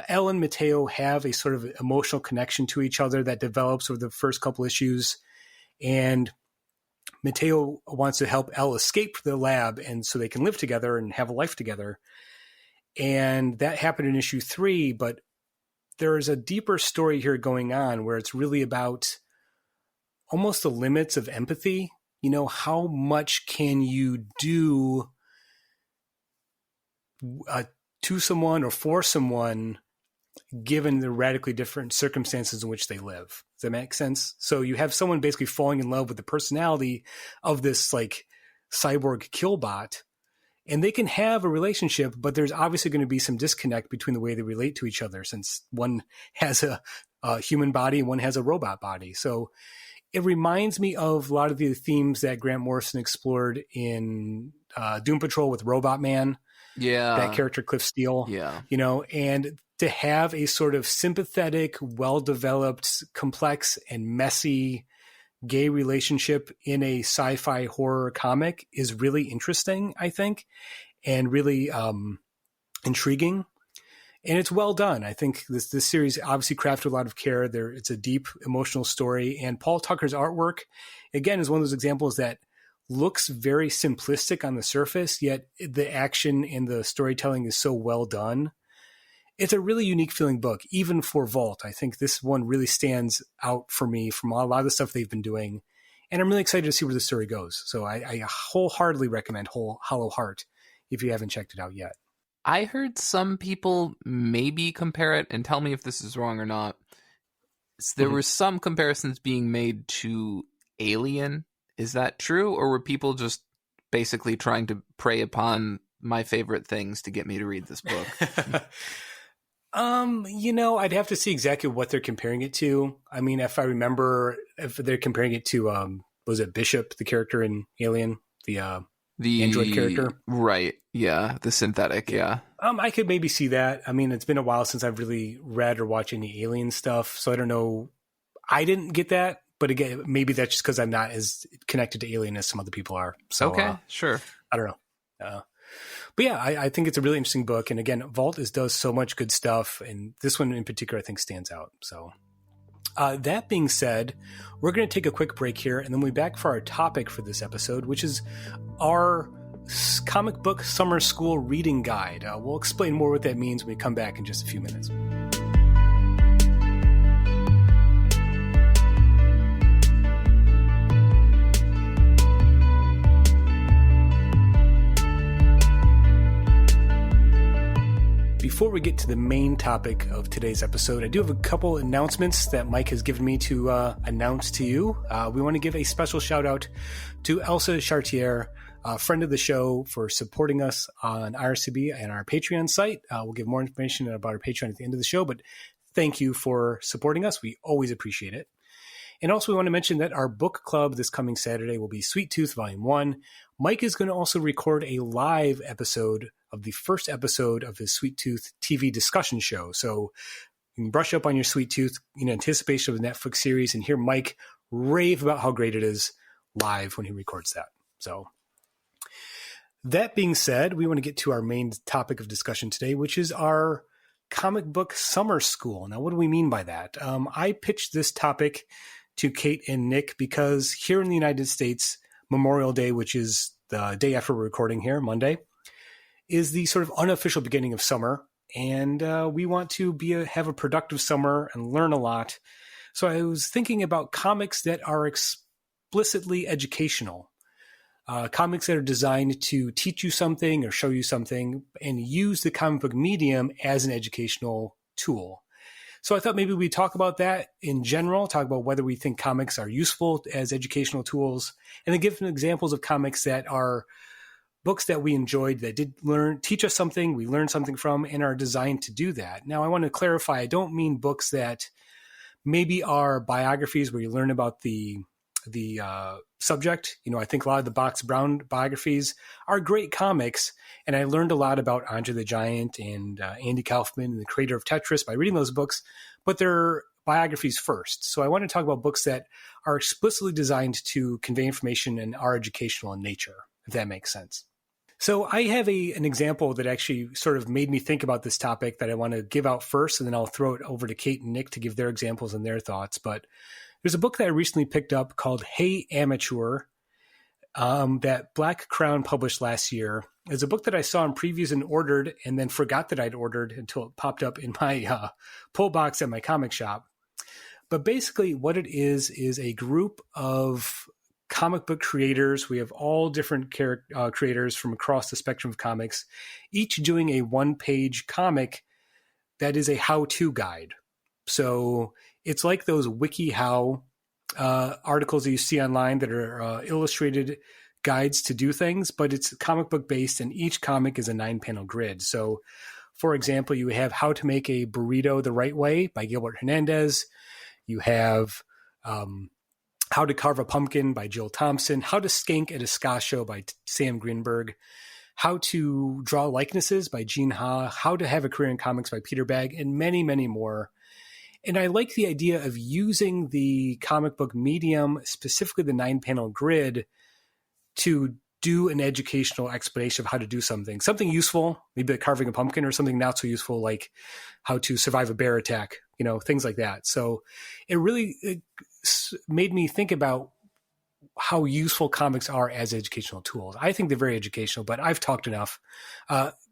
Elle and Mateo have a sort of emotional connection to each other that develops over the first couple issues. And Mateo wants to help Elle escape the lab and so they can live together and have a life together. And that happened in issue 3, but there is a deeper story here going on where it's really about almost the limits of empathy. You know, how much can you do to someone or for someone given the radically different circumstances in which they live? Does that make sense? So you have someone basically falling in love with the personality of this like cyborg killbot, and they can have a relationship, but there's obviously going to be some disconnect between the way they relate to each other, since one has a human body and one has a robot body. So it reminds me of a lot of the themes that Grant Morrison explored in Doom Patrol with Robot Man. Yeah. That character, Cliff Steele. Yeah. You know, and to have a sort of sympathetic, well-developed, complex, and messy gay relationship in a sci-fi horror comic is really interesting, I think, and really intriguing. And it's well done. I think this series obviously crafted a lot of care. It's a deep emotional story. And Paul Tucker's artwork, again, is one of those examples that looks very simplistic on the surface, yet the action and the storytelling is so well done. It's a really unique feeling book, even for Vault. I think this one really stands out for me from a lot of the stuff they've been doing. And I'm really excited to see where the story goes. So I wholeheartedly recommend Hollow Heart if you haven't checked it out yet. I heard some people maybe compare it, and tell me if this is wrong or not. There were some comparisons being made to Alien. Is that true? Or were people just basically trying to prey upon my favorite things to get me to read this book? I'd have to see exactly what they're comparing it to. I mean, if I remember, if they're comparing it to, was it Bishop, the character in Alien, the android character? Right. Yeah. The synthetic. Yeah. I could maybe see that. I mean, it's been a while since I've really read or watched any Alien stuff, so I don't know. I didn't get that, but again, maybe that's just because I'm not as connected to Alien as some other people are. So, okay, sure. I don't know. But yeah, I think it's a really interesting book. And again, Vault does so much good stuff. And this one in particular, I think stands out. So that being said, we're going to take a quick break here. And then we'll be back for our topic for this episode, which is our comic book summer school reading guide. We'll explain more what that means when we come back in just a few minutes. Before we get to the main topic of today's episode, I do have a couple announcements that Mike has given me to announce to you. We want to give a special shout out to Elsa Chartier, a friend of the show, for supporting us on IRCB and our Patreon site. We'll give more information about our Patreon at the end of the show, but thank you for supporting us. We always appreciate it. And also we want to mention that our book club this coming Saturday will be Sweet Tooth Volume 1. Mike is going to also record a live episode of the first episode of his Sweet Tooth TV discussion show. So you can brush up on your Sweet Tooth in anticipation of the Netflix series and hear Mike rave about how great it is live when he records that. So that being said, we want to get to our main topic of discussion today, which is our comic book summer school. Now, what do we mean by that? I pitched this topic to Kait and Nick because here in the United States, Memorial Day, which is the day after we're recording here, Monday, is the sort of unofficial beginning of summer. And we want to have a productive summer and learn a lot. So I was thinking about comics that are explicitly educational. Comics that are designed to teach you something or show you something and use the comic book medium as an educational tool. So I thought maybe we'd talk about that in general, talk about whether we think comics are useful as educational tools, and then give some examples of comics that are books that we enjoyed that did teach us something, we learned something from, and are designed to do that. Now, I want to clarify, I don't mean books that maybe are biographies where you learn about the subject. I think a lot of the Box Brown biographies are great comics, and I learned a lot about Andre the Giant and Andy Kaufman and the creator of Tetris by reading those books, but they're biographies first. So I want to talk about books that are explicitly designed to convey information and are educational in nature, if that makes sense. So I have an example that actually sort of made me think about this topic that I want to give out first, and then I'll throw it over to Kait and Nick to give their examples and their thoughts. But there's a book that I recently picked up called Hey Amateur that Black Crown published last year. It's a book that I saw in previews and ordered and then forgot that I'd ordered until it popped up in my pull box at my comic shop. But basically what it is a group of comic book creators. We have all different creators from across the spectrum of comics, each doing a one-page comic that is a how-to guide. So it's like those WikiHow articles that you see online that are illustrated guides to do things, but it's comic book based, and each comic is a 9-panel grid. So, for example, you have How to Make a Burrito the Right Way by Gilbert Hernandez. You have How to Carve a Pumpkin by Jill Thompson. How to Skank at a Ska Show by Sam Greenberg. How to Draw Likenesses by Gene Ha. How to Have a Career in Comics by Peter Bagg, and many, many more. And I like the idea of using the comic book medium, specifically the 9-panel grid, to do an educational explanation of how to do something useful, maybe like carving a pumpkin, or something not so useful like how to survive a bear attack, things like that. So it really made me think about how useful comics are as educational tools. I think they're very educational, but I've talked enough.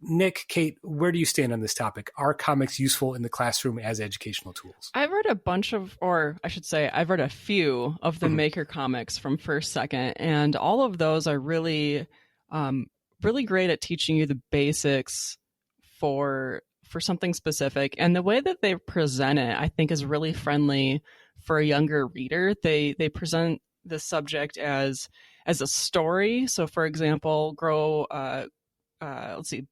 Nick, Kait, where do you stand on this topic? Are comics useful in the classroom as educational tools? I've read I've read a few of the Maker comics from First Second, and all of those are really, really great at teaching you the basics for something specific, and the way that they present it, I think, is really friendly for a younger reader. They present the subject as a story. So, for example,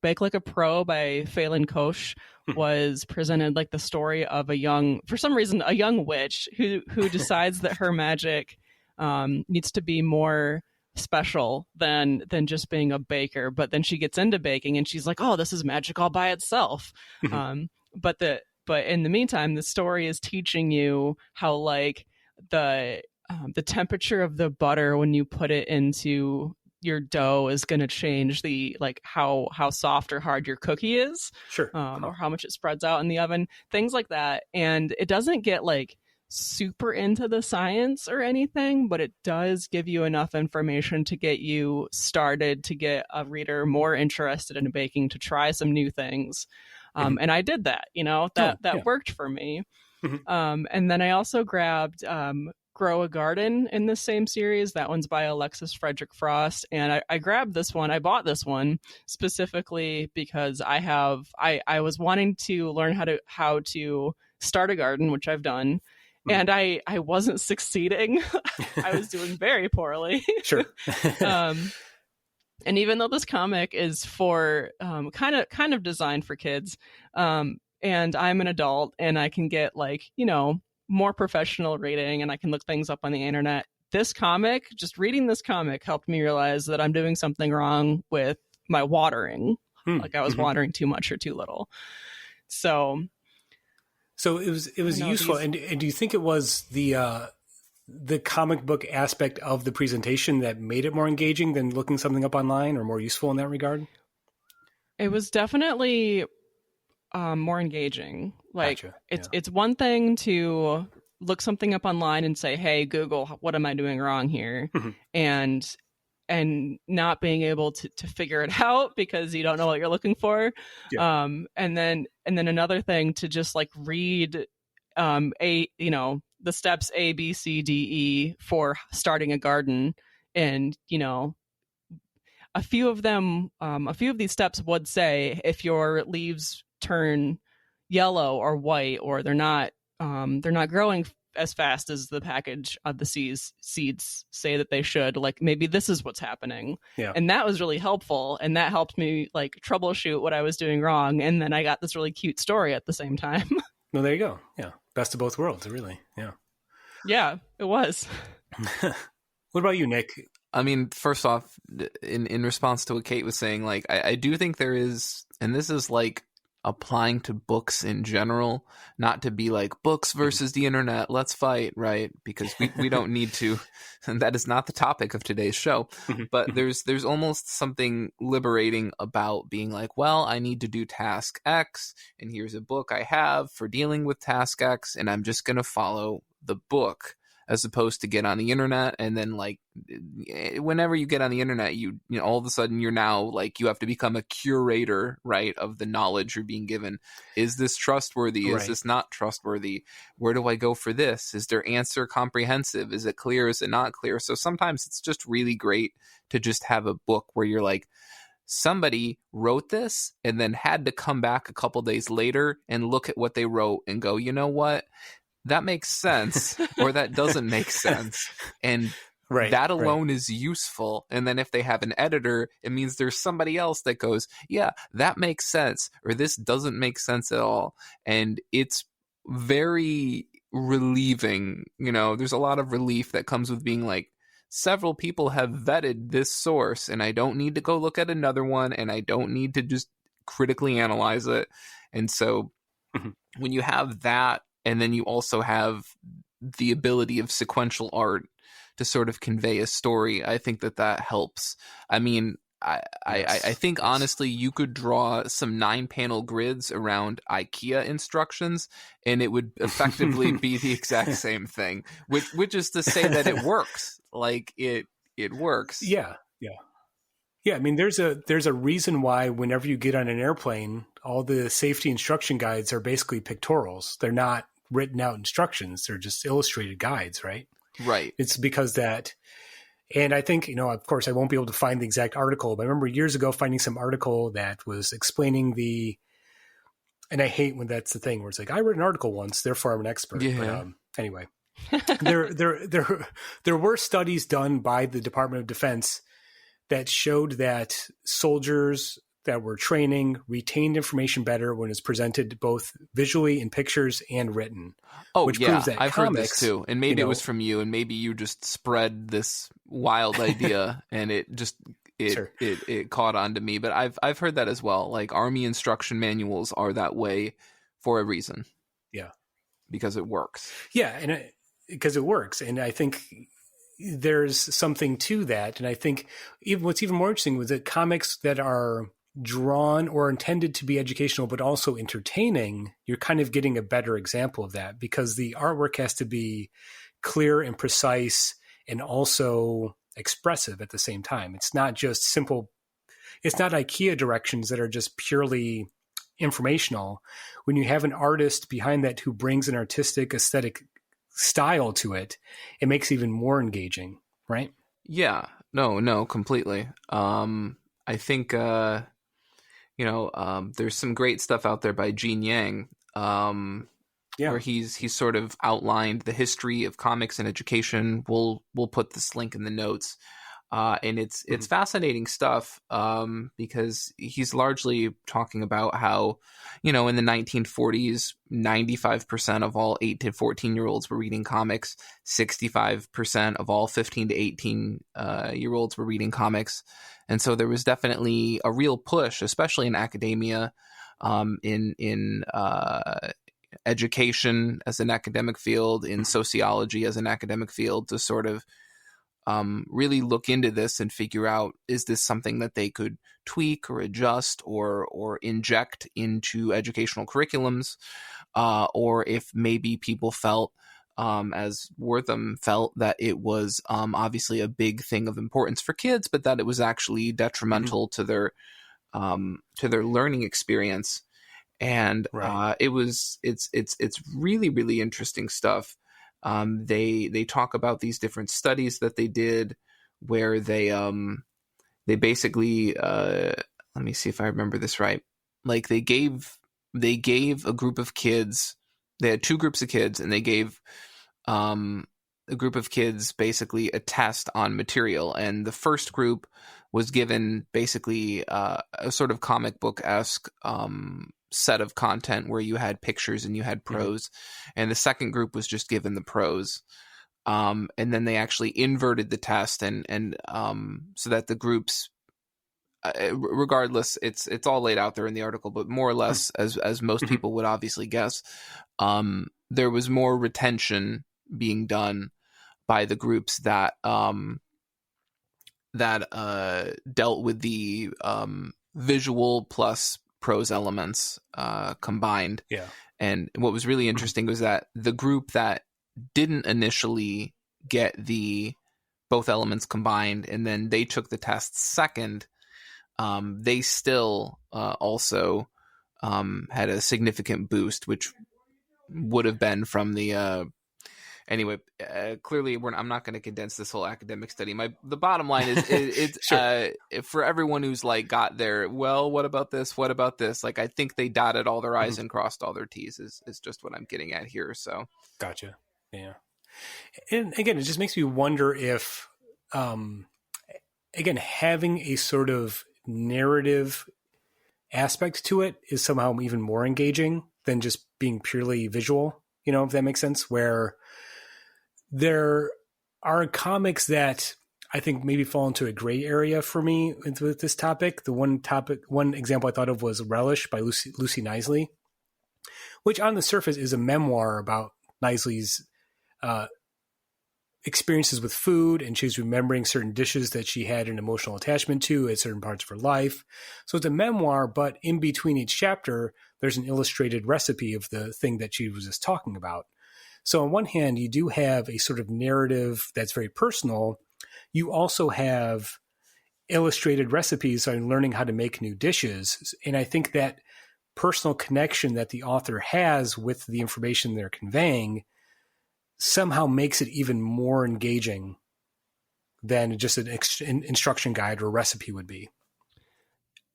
Bake Like a Pro by Phelan Koch was presented like the story of a young witch who decides that her magic needs to be more special than just being a baker. But then she gets into baking and she's like, oh, this is magic all by itself. But in the meantime, the story is teaching you how like the temperature of the butter when you put it into your dough is going to change the like how soft or hard your cookie is, sure, or how much it spreads out in the oven, things like that. And it doesn't get like super into the science or anything, but it does give you enough information to get you started, to get a reader more interested in baking, to try some new things. And I did that, that worked for me. And then I also grabbed Grow a Garden in the same series. That one's by Alexis Frederick Frost. And I grabbed this one. I bought this one specifically because I was wanting to learn how to start a garden, which I've done. And I wasn't succeeding. I was doing very poorly. Sure. And even though this comic is for kind of designed for kids, and I'm an adult and I can get more professional reading and I can look things up on the internet, just reading this comic helped me realize that I'm doing something wrong with my watering. Like I was watering too much or too little. So it was useful. And do you think it was the comic book aspect of the presentation that made it more engaging than looking something up online, or more useful in that regard? It was definitely more engaging. Like Gotcha. It's one thing to look something up online and say, hey, Google, what am I doing wrong here? And not being able to figure it out because you don't know what you're looking for. Yeah. And then another thing to just like read the steps A, B, C, D, E for starting a garden. And, a few of these steps would say if your leaves turn yellow or white, or they're not growing as fast as the package of the seeds say that they should, like maybe this is what's happening. Yeah. And that was really helpful. And that helped me like troubleshoot what I was doing wrong. And then I got this really cute story at the same time. Well, there you go. Yeah. Best of both worlds, really. Yeah. Yeah, it was. What about you, Nick? I mean, first off, in response to what Kait was saying, like, I do think there is, and this is like applying to books in general, not to be like books versus the internet, let's fight, right? Because we don't need to, and that is not the topic of today's show. But there's almost something liberating about being like, well, I need to do task X, and here's a book I have for dealing with task X, and I'm just going to follow the book, as opposed to get on the internet. And then like whenever you get on the internet, you know, all of a sudden you're now like, you have to become a curator, right, of the knowledge you're being given. Is this trustworthy? Right. Is this not trustworthy? Where do I go for this? Is their answer comprehensive? Is it clear? Is it not clear? So sometimes it's just really great to just have a book where you're like, somebody wrote this and then had to come back a couple days later and look at what they wrote and go, you know what? That makes sense, or that doesn't make sense. And that alone is useful. And then if they have an editor, it means there's somebody else that goes, yeah, that makes sense, or this doesn't make sense at all. And it's very relieving. You know, there's a lot of relief that comes with being like, several people have vetted this source, and I don't need to go look at another one, and I don't need to just critically analyze it. And so when you have that, and then you also have the ability of sequential art to sort of convey a story, I think that helps. I mean, I think honestly, you could draw some 9-panel grids around IKEA instructions, and it would effectively be the exact same thing. Which is to say that it works. Like it works. Yeah. I mean, there's a reason why whenever you get on an airplane, all the safety instruction guides are basically pictorials. They're not written out instructions. They're just illustrated guides, right? Right. It's because that, and I think, you know, of course I won't be able to find the exact article, but I remember years ago finding some article that was explaining the And I hate when that's the thing where it's like, I read an article once, therefore I'm an expert. Yeah. But anyway, there were studies done by the Department of Defense that showed that soldiers that were training retained information better when it's presented both visually in pictures and written. Oh, which yeah, proves that I've heard this too. And maybe it was know, from you, and maybe you just spread this wild idea and it just it caught on to me. But I've heard that as well. Like Army instruction manuals are that way for a reason. Yeah. Because it works. Yeah, and because it works. And I think there's something to that. And I think what's even more interesting was that comics that are drawn or intended to be educational but also entertaining, you're kind of getting a better example of that, because the artwork has to be clear and precise and also expressive at the same time. It's not just simple. It's not IKEA directions that are just purely informational. When you have an artist behind that who brings an artistic aesthetic style to it, it makes it even more engaging, right? Yeah, no, completely. I think, there's some great stuff out there by Gene Yang, where he's sort of outlined the history of comics and education. We'll put this link in the notes. And it's fascinating stuff, because he's largely talking about how, in the 1940s, 95% of all 8 to 14-year-olds were reading comics. 65% of all 15 to 18-year-olds were reading comics. And so there was definitely a real push, especially in academia, in education as an academic field, in sociology as an academic field, to sort of really look into this and figure out, is this something that they could tweak or adjust or inject into educational curriculums, or if maybe people felt, as Wortham felt, that it was obviously a big thing of importance for kids, but that it was actually detrimental to their learning experience. And Right. it's really, really interesting stuff. They talk about these different studies that they did, where they basically, let me see if I remember this right. Like they gave a group of kids, they had two groups of kids, and they gave a group of kids basically a test on material. And the first group was given basically a sort of comic book-esque set of content where you had pictures and you had prose, and the second group was just given the prose, and then they actually inverted the test and so that the groups, regardless, it's all laid out there in the article, but more or less, as most people would obviously guess, there was more retention being done by the groups that dealt with the visual plus prose elements combined. Yeah. And what was really interesting was that the group that didn't initially get the both elements combined, and then they took the test second, they still also had a significant boost, which would have been from the anyway, clearly I'm not going to condense this whole academic study. The bottom line is it's Sure. For everyone who's like got there, well, what about this? What about this? Like, I think they dotted all their I's and crossed all their T's is just what I'm getting at here. So. Gotcha. Yeah. And again, it just makes me wonder if, again, having a sort of narrative aspect to it is somehow even more engaging than just being purely visual, if that makes sense, where there are comics that I think maybe fall into a gray area for me with this topic. The one example I thought of was Relish by Lucy Knisley, which on the surface is a memoir about Knisley's experiences with food, and she's remembering certain dishes that she had an emotional attachment to at certain parts of her life. So it's a memoir, but in between each chapter, there's an illustrated recipe of the thing that she was just talking about. So on one hand, you do have a sort of narrative that's very personal. You also have illustrated recipes on learning how to make new dishes. And I think that personal connection that the author has with the information they're conveying somehow makes it even more engaging than just an instruction guide or recipe would be.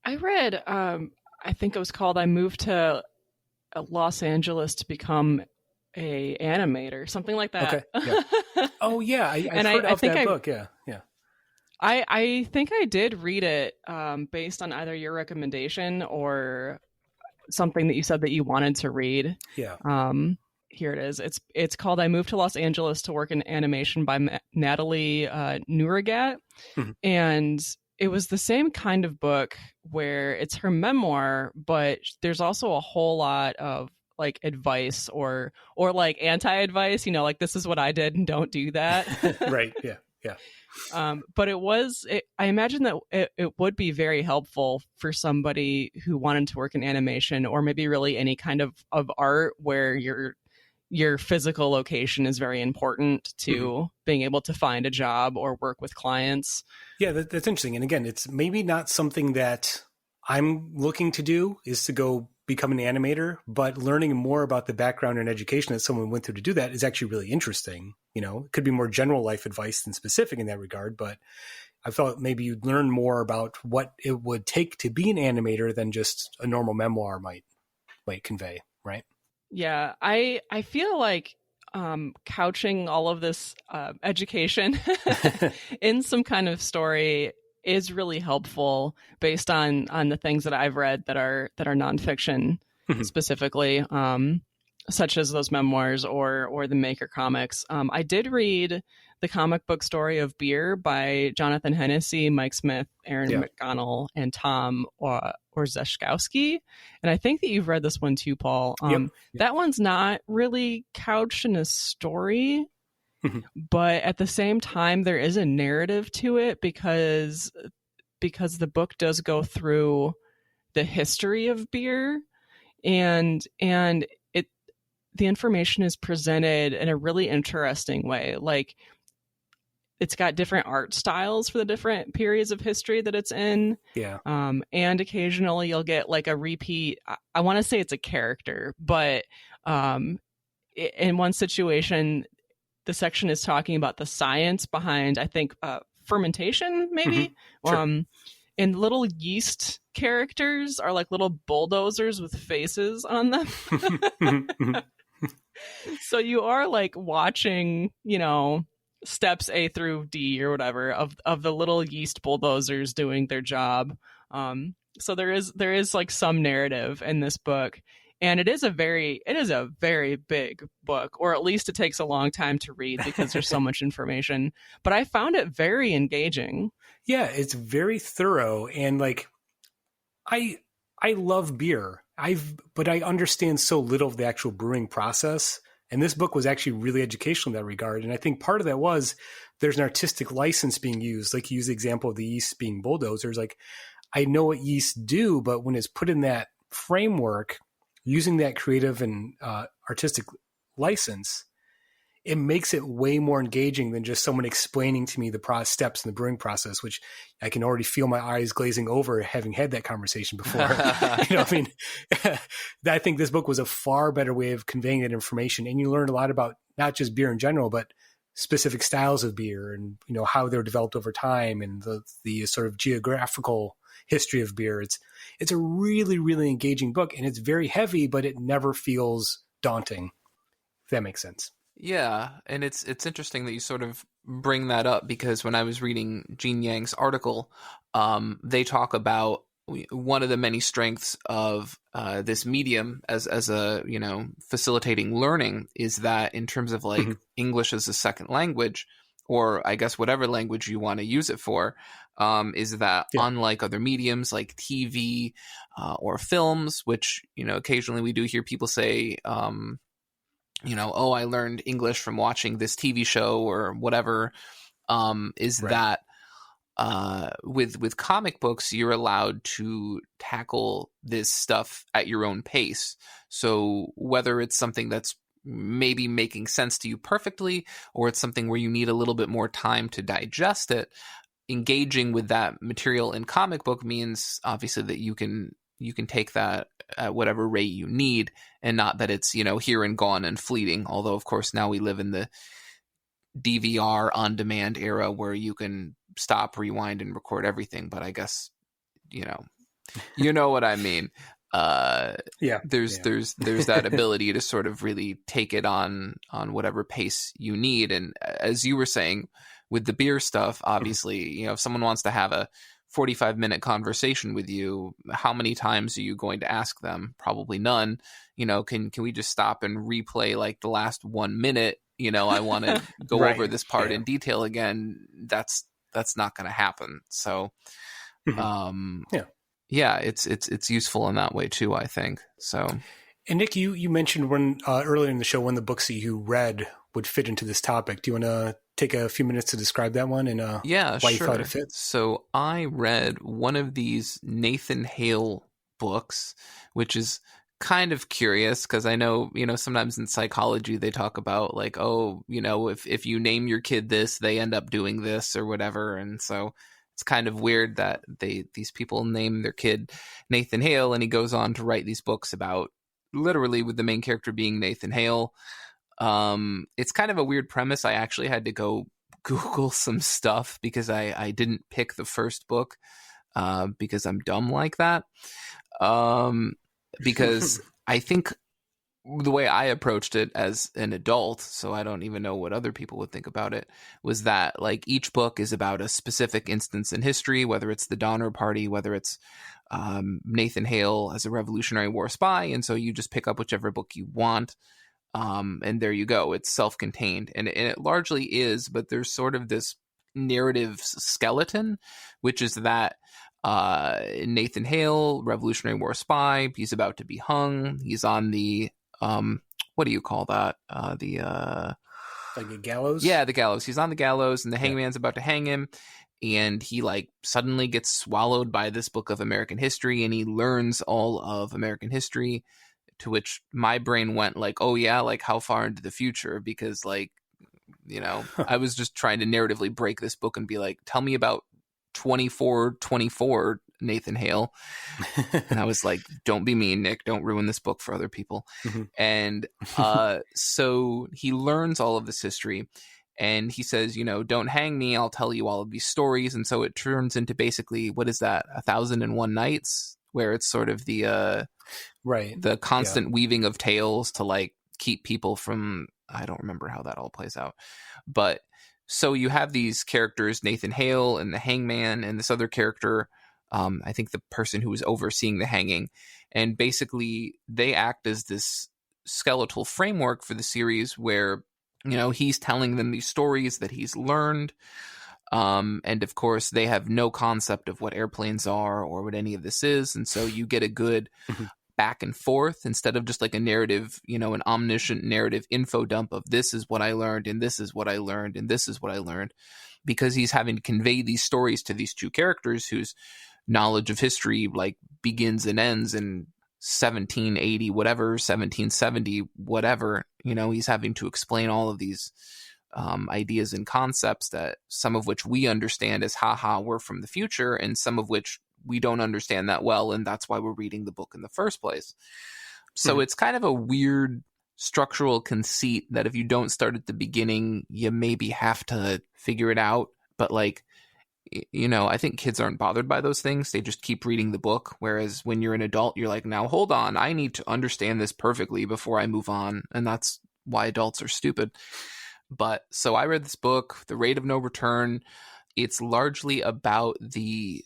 I read, I think it was called I Moved to Los Angeles to become a animator, something like that. Okay. Yeah. Oh yeah, I've heard of that book. Yeah. I think I did read it based on either your recommendation or something that you said that you wanted to read. Yeah. Here it is. It's called "I Moved to Los Angeles to Work in Animation" by Natalie Neuragat, and it was the same kind of book where it's her memoir, but there's also a whole lot of like advice or like anti-advice. Like, this is what I did and don't do that. Right. Yeah. Yeah. But I imagine that it would be very helpful for somebody who wanted to work in animation, or maybe really any kind of art where your physical location is very important to being able to find a job or work with clients. Yeah, that's interesting. And again, it's maybe not something that I'm looking to do, is to go become an animator, but learning more about the background and education that someone went through to do that is actually really interesting. It could be more general life advice than specific in that regard, but I felt maybe you'd learn more about what it would take to be an animator than just a normal memoir might convey, right? Yeah, I feel like couching all of this education in some kind of story is really helpful based on the things that I've read that are nonfiction specifically, such as those memoirs or the Maker comics. I did read the comic book story of Beer by Jonathan Hennessy, Mike Smith, Aaron McGonnell, and Tom Orzeszkowski. And I think that you've read this one too, Paul. That one's not really couched in a story, but at the same time, there is a narrative to it because the book does go through the history of beer, and the information is presented in a really interesting way. Like, it's got different art styles for the different periods of history that it's in. Yeah. And occasionally you'll get like a repeat. I want to say it's a character, but in one situation, the section is talking about the science behind, I think, fermentation, maybe. Sure. And little yeast characters are like little bulldozers with faces on them. So you are like watching, steps A through D or whatever of the little yeast bulldozers doing their job. So there is like some narrative in this book, and it is a very big book, or at least it takes a long time to read because there's so much information. But I found it very engaging. Yeah, it's very thorough, and like I love beer. But I understand so little of the actual brewing process. And this book was actually really educational in that regard. And I think part of that was there's an artistic license being used. Like, you use the example of the yeast being bulldozers. Like, I know what yeast do, but when it's put in that framework, using that creative and artistic license, it makes it way more engaging than just someone explaining to me the steps in the brewing process, which I can already feel my eyes glazing over having had that conversation before. I think this book was a far better way of conveying that information. And you learn a lot about not just beer in general, but specific styles of beer and, how they're developed over time and the sort of geographical history of beer. It's a really, really engaging book, and it's very heavy, but it never feels daunting, if that makes sense. Yeah, and it's interesting that you sort of bring that up, because when I was reading Gene Yang's article, they talk about one of the many strengths of this medium as a facilitating learning is that in terms of like English as a second language, or I guess whatever language you want to use it for, is that unlike other mediums like TV or films, which occasionally we do hear people say. I learned English from watching this TV show or whatever, that with comic books, you're allowed to tackle this stuff at your own pace. So whether it's something that's maybe making sense to you perfectly, or it's something where you need a little bit more time to digest it, engaging with that material in comic book means obviously that you can take that at whatever rate you need, and not that it's, here and gone and fleeting. Although, of course, now we live in the DVR on-demand era where you can stop, rewind, and record everything. But I guess, you know what I mean. there's that ability to sort of really take it on whatever pace you need. And as you were saying with the beer stuff, obviously, you know, if someone wants to have a 45-minute conversation with you, how many times are you going to ask them? Probably none. You know, can we just stop and replay like the last 1 minute? You know, I want to go Right. over this part in detail again. That's not going to happen. So, it's useful in that way too, I think. So, and Nick, you mentioned when earlier in the show when the books that you read would fit into this topic. Do you want to take a few minutes to describe that one and why you thought it fits? So I read one of these Nathan Hale books, which is kind of curious because I know, you know, sometimes in psychology they talk about like, oh, you know, if you name your kid this, they end up doing this or whatever. And so it's kind of weird that these people name their kid Nathan Hale, and he goes on to write these books about literally with the main character being Nathan Hale. It's kind of a weird premise. I actually had to go Google some stuff because I didn't pick the first book because I'm dumb like that. Because I think the way I approached it as an adult, so I don't even know what other people would think about it, was that like each book is about a specific instance in history, whether it's the Donner Party, whether it's Nathan Hale as a Revolutionary War spy. And so you just pick up whichever book you want. And there you go. It's self-contained. And it largely is, but there's sort of this narrative skeleton, which is that Nathan Hale, Revolutionary War spy, he's about to be hung. He's on the, what do you call that? Like a gallows? Yeah, the gallows. He's on the gallows and the hangman's about to hang him. And he like suddenly gets swallowed by this book of American history, and he learns all of American history, to which my brain went like, oh yeah, like how far into the future? Because like, you know, I was just trying to narratively break this book and be like, tell me about 2424 Nathan Hale. And I was like, don't be mean, Nick, don't ruin this book for other people. And so he learns all of this history, and he says, you know, don't hang me, I'll tell you all of these stories. And so it turns into basically, what is that, 1001 Nights, where it's sort of the the constant weaving of tales to like keep people from, I don't remember how that all plays out. But so you have these characters, Nathan Hale and the hangman and this other character, I think the person who was overseeing the hanging. And basically they act as this skeletal framework for the series where, you know, he's telling them these stories that he's learned. And of course they have no concept of what airplanes are or what any of this is. And so you get a good back and forth instead of just like a narrative, you know, an omniscient narrative info dump of this is what I learned and this is what I learned and this is what I learned, because he's having to convey these stories to these two characters whose knowledge of history like begins and ends in 1780 whatever, 1770 whatever. You know, he's having to explain all of these ideas and concepts, that some of which we understand as haha, we're from the future, and some of which we don't understand that well, and that's why we're reading the book in the first place. So it's kind of a weird structural conceit that if you don't start at the beginning, you maybe have to figure it out. But like, you know, I think kids aren't bothered by those things. They just keep reading the book. Whereas when you're an adult, you're like, now hold on, I need to understand this perfectly before I move on. And that's why adults are stupid. But so I read this book, The Rate of No Return. It's largely about the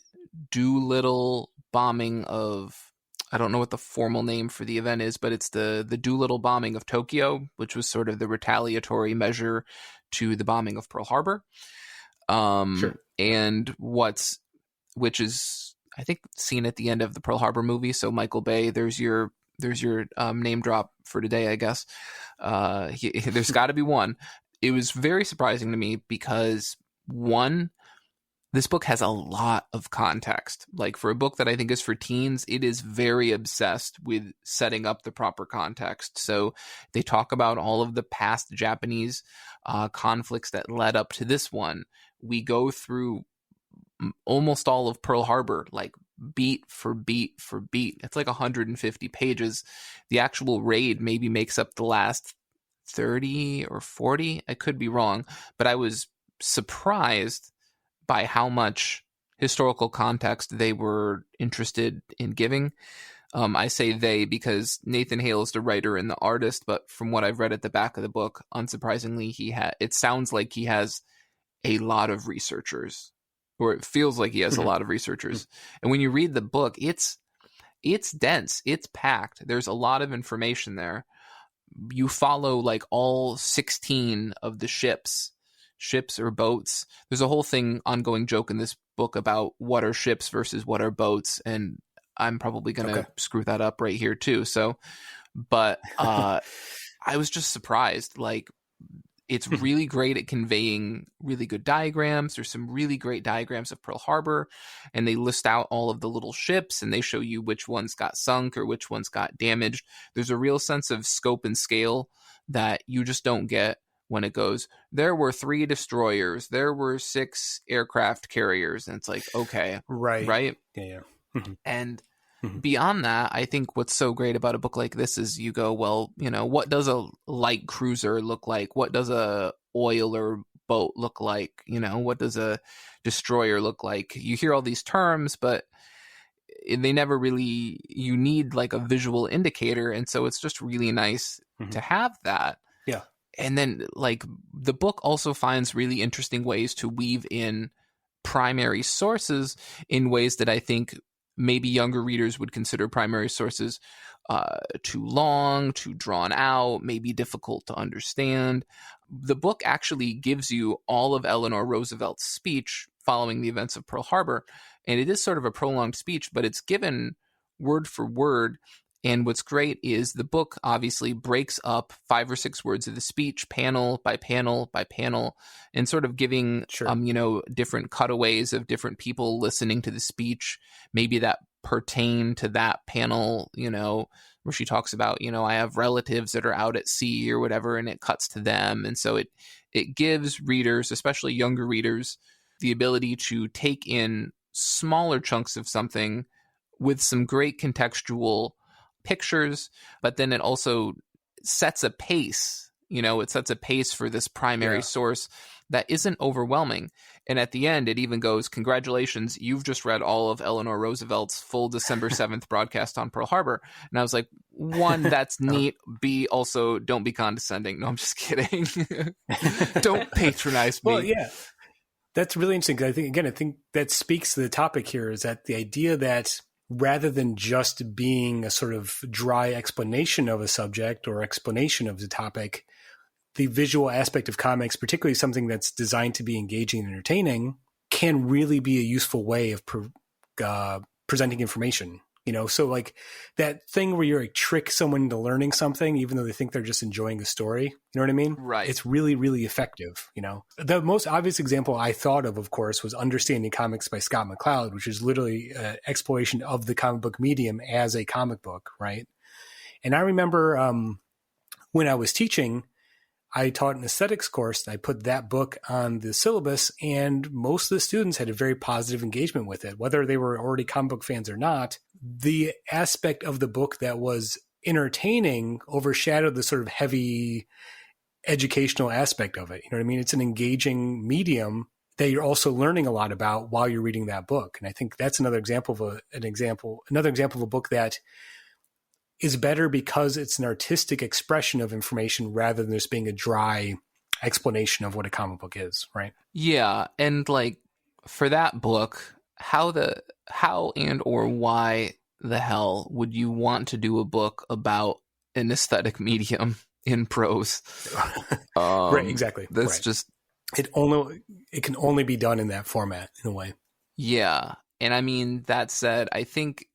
Doolittle bombing of, I don't know what the formal name for the event is, but it's the Doolittle bombing of Tokyo, which was sort of the retaliatory measure to the bombing of Pearl Harbor. And which is, I think, seen at the end of the Pearl Harbor movie. So Michael Bay, there's your name drop for today, I guess. There's got to be one. It was very surprising to me because, one, this book has a lot of context. Like, for a book that I think is for teens, it is very obsessed with setting up the proper context. So they talk about all of the past Japanese conflicts that led up to this one. We go through almost all of Pearl Harbor, like beat for beat for beat. It's like 150 pages. The actual raid maybe makes up the last 30 or 40. I could be wrong, but I was surprised by how much historical context they were interested in giving. I say they because Nathan Hale is the writer and the artist, but from what I've read at the back of the book, unsurprisingly, it sounds like he has a lot of researchers, or it feels like he has a lot of researchers. And when you read the book, it's dense, it's packed. There's a lot of information there. You follow like all 16 of the ships or boats. There's a whole ongoing joke in this book about what are ships versus what are boats, and I'm probably going to screw that up right here too. So, but I was just surprised. Like, it's really great at conveying really good diagrams. There's some really great diagrams of Pearl Harbor, and they list out all of the little ships, and they show you which ones got sunk or which ones got damaged. There's a real sense of scope and scale that you just don't get when it goes, there were 3 destroyers, there were 6 aircraft carriers, and it's like, okay, right? Yeah. And beyond that, I think what's so great about a book like this is you go, well, what does a light cruiser look like? What does a oiler boat look like? What does a destroyer look like? You hear all these terms, but they never really, you need like a visual indicator. And so it's just really nice to have that. Yeah. And then like the book also finds really interesting ways to weave in primary sources in ways that I think maybe younger readers would consider primary sources too long, too drawn out, maybe difficult to understand. The book actually gives you all of Eleanor Roosevelt's speech following the events of Pearl Harbor. And it is sort of a prolonged speech, but it's given word for word. And what's great is the book obviously breaks up 5 or 6 words of the speech, panel by panel by panel, and sort of giving, different cutaways of different people listening to the speech, maybe that pertain to that panel, where she talks about, I have relatives that are out at sea or whatever, and it cuts to them. And so it gives readers, especially younger readers, the ability to take in smaller chunks of something with some great contextual pictures, but then it also sets a pace, it sets a pace for this primary source that isn't overwhelming. And at the end, it even goes, congratulations, you've just read all of Eleanor Roosevelt's full December 7th broadcast on Pearl Harbor. And I was like, 1, that's neat. B, also, don't be condescending. No, I'm just kidding. Don't patronize me. Well, yeah, that's really interesting. Because I think that speaks to the topic here, is that the idea that rather than just being a sort of dry explanation of a subject or explanation of the topic, the visual aspect of comics, particularly something that's designed to be engaging and entertaining, can really be a useful way of presenting information. So like that thing where you trick someone into learning something, even though they think they're just enjoying the story. You know what I mean? Right. It's really, really effective. The most obvious example I thought of course, was Understanding Comics by Scott Mcleod, which is literally an exploration of the comic book medium as a comic book. Right. And I remember when I was teaching, I taught an aesthetics course. I put that book on the syllabus, and most of the students had a very positive engagement with it, whether they were already comic book fans or not. The aspect of the book that was entertaining overshadowed the sort of heavy educational aspect of it. You know what I mean? It's an engaging medium that you're also learning a lot about while you're reading that book. And I think that's another example of a book that is better because it's an artistic expression of information rather than just being a dry explanation of what a comic book is, right? Yeah, and like for that book, how and or why the hell would you want to do a book about an aesthetic medium in prose? Right, exactly. That's right. just it can only be done in that format in a way. Yeah, and I mean, that said, I think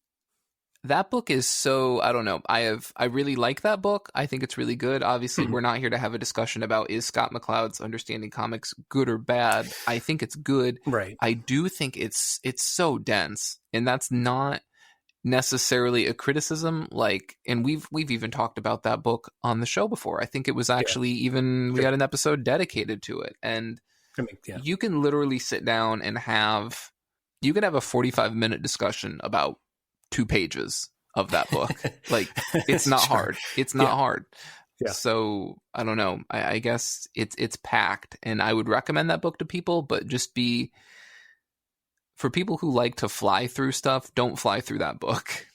that book is so, I don't know. I really like that book. I think it's really good. Obviously, we're not here to have a discussion about is Scott McCloud's Understanding Comics good or bad. I think it's good. Right. I do think it's so dense, and that's not necessarily a criticism. Like, and we've even talked about that book on the show before. I think it was actually we had an episode dedicated to it, and you can literally sit down and have a 45-minute discussion about 2 pages of that book. Like, it's not hard. It's not hard. Yeah. So I don't know. I guess it's packed, and I would recommend that book to people, but just for people who like to fly through stuff, don't fly through that book.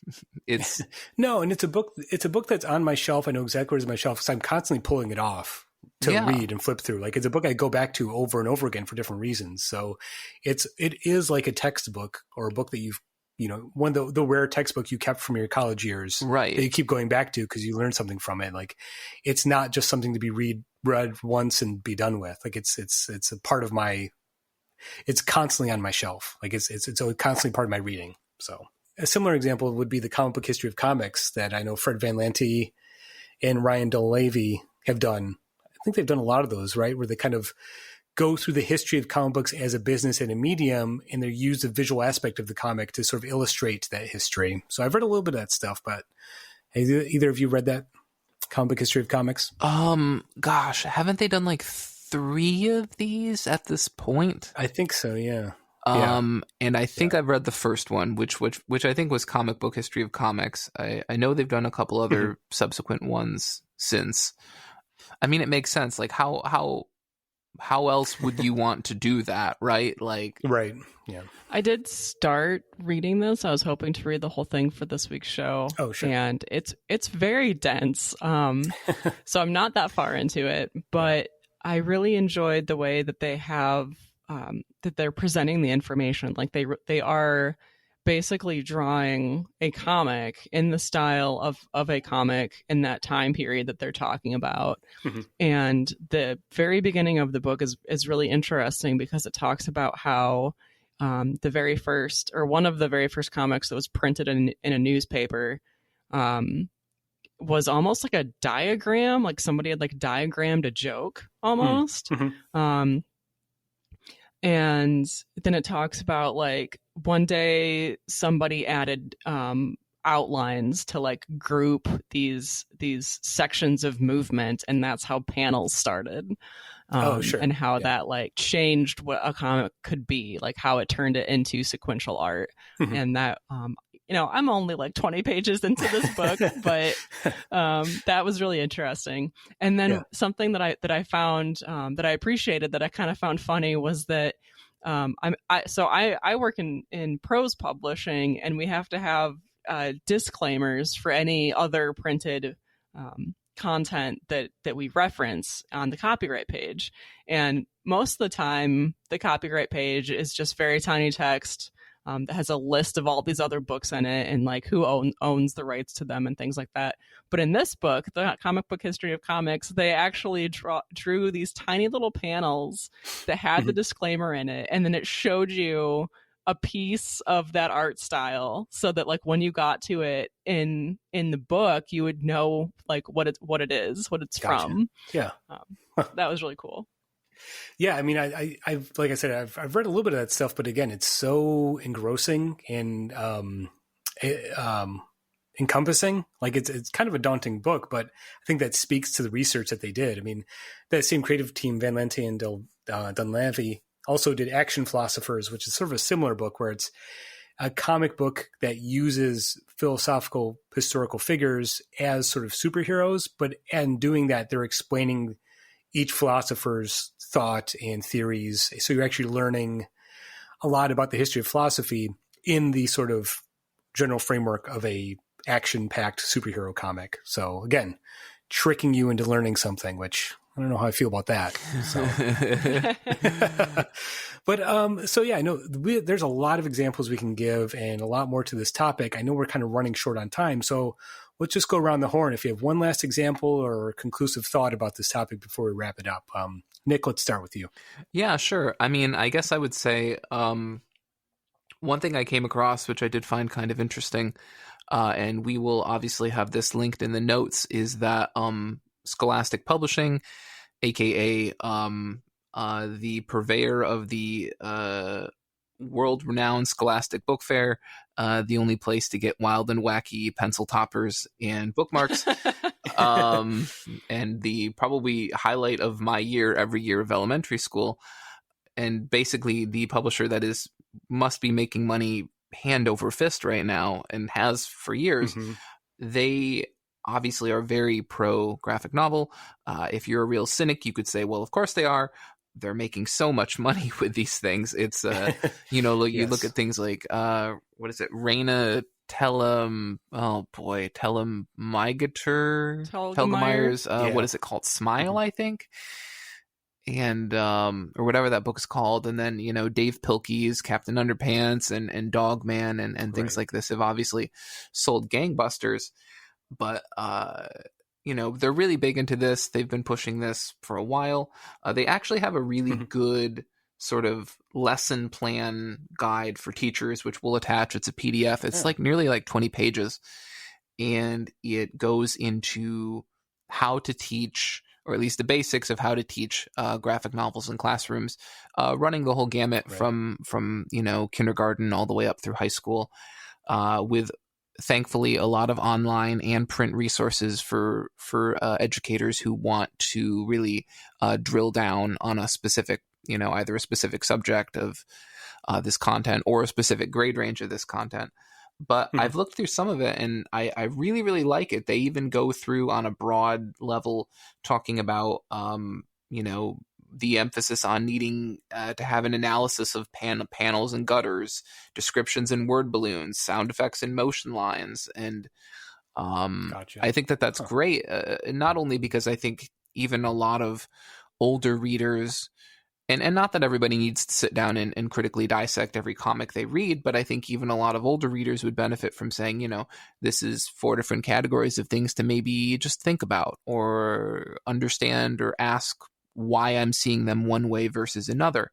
It's no, and it's a book that's on my shelf. I know exactly where's my shelf because I'm constantly pulling it off to read and flip through. Like, it's a book I go back to over and over again for different reasons. So it is like a textbook, or a book that you've, one of the rare textbook you kept from your college years, right, that you keep going back to because you learned something from it. Like, it's not just something to be read once and be done with. Like, it's a part of my, it's constantly on my shelf. Like, it's constantly part of my reading. So a similar example would be the comic book history of comics that I know Fred Van Lente and Ryan Delalavy have done. I think they've done a lot of those, right? Where they kind of go through the history of comic books as a business and a medium, and they use the visual aspect of the comic to sort of illustrate that history. So I've read a little bit of that stuff, but have either of you read that comic book history of comics? Gosh, haven't they done like 3 of these at this point? I think so, yeah. And I think I've read the first one, which I think was Comic Book History of Comics. I know they've done a couple other subsequent ones since. I mean, it makes sense. Like, how else would you want to do that, right? Like, right. Yeah. I did start reading this. I was hoping to read the whole thing for this week's show. Oh, sure. And it's very dense. So I'm not that far into it, but I really enjoyed the way that they have that they're presenting the information. Like, they are basically drawing a comic in the style of a comic in that time period that they're talking about. Mm-hmm. And the very beginning of the book is really interesting because it talks about how the very first, or one of the very first comics that was printed in a newspaper was almost like a diagram, like somebody had like diagrammed a joke almost. Mm-hmm. And then it talks about like one day somebody added outlines to like group these sections of movement, and that's how panels started. Sure. And how that like changed what a comic could be, like how it turned it into sequential art. Mm-hmm. And that I'm only like 20 pages into this book, but that was really interesting. And then something that I found that I appreciated, that I kind of found funny, was that I work in prose publishing, and we have to have disclaimers for any other printed content that we reference on the copyright page. And most of the time, the copyright page is just very tiny text that has a list of all these other books in it, and like who owns the rights to them and things like that. But in this book, the Comic Book History of Comics, they actually drew these tiny little panels that had the disclaimer in it, and then it showed you a piece of that art style, so that like when you got to it in the book, you would know like what it's Gotcha. from. Yeah, that was really cool. Yeah, I mean, I've like I said, I've read a little bit of that stuff, but again, it's so engrossing and encompassing. Like, it's kind of a daunting book, but I think that speaks to the research that they did. I mean, that same creative team, Van Lente and Delalavy, also did Action Philosophers, which is sort of a similar book where it's a comic book that uses philosophical historical figures as sort of superheroes, but in doing that, they're explaining each philosopher's thought and theories. So you're actually learning a lot about the history of philosophy in the sort of general framework of a action-packed superhero comic. So again, tricking you into learning something, which I don't know how I feel about that. So. But so yeah, I know there's a lot of examples we can give and a lot more to this topic. I know we're kind of running short on time, so let's just go around the horn. If you have one last example or conclusive thought about this topic before we wrap it up. Nick, let's start with you. Yeah, sure. I mean, I guess I would say one thing I came across, which I did find kind of interesting, and we will obviously have this linked in the notes, is that Scholastic Publishing, aka the purveyor of the world-renowned Scholastic Book Fair, the only place to get wild and wacky pencil toppers and bookmarks, and the probably highlight of my year every year of elementary school, and basically the publisher that must be making money hand over fist right now and has for years. Mm-hmm. They obviously are very pro graphic novel. If you're a real cynic, you could say, well, of course they are. They're making so much money with these things. It's, you Yes. look at things like, what is it? Reina Telgemeier's, what is it called? Smile, I think. And, or whatever that book is called. And then, Dave Pilkey's Captain Underpants and Dogman and things like this have obviously sold gangbusters. But, they're really big into this. They've been pushing this for a while. They actually have a really good sort of lesson plan guide for teachers, which we'll attach. It's a PDF. It's nearly 20 pages. And it goes into how to teach, or at least the basics of how to teach graphic novels in classrooms, running the whole gamut from kindergarten all the way up through high school, with thankfully a lot of online and print resources for educators who want to really drill down on a specific, either a specific subject of this content or a specific grade range of this content. But I've looked through some of it and I really, really like it. They even go through on a broad level talking about, the emphasis on needing to have an analysis of panels and gutters, descriptions and word balloons, sound effects and motion lines. And Gotcha. I think that's great. Not only because I think even a lot of older readers, and not that everybody needs to sit down and critically dissect every comic they read, but I think even a lot of older readers would benefit from saying, this is 4 different categories of things to maybe just think about or understand or ask why I'm seeing them one way versus another.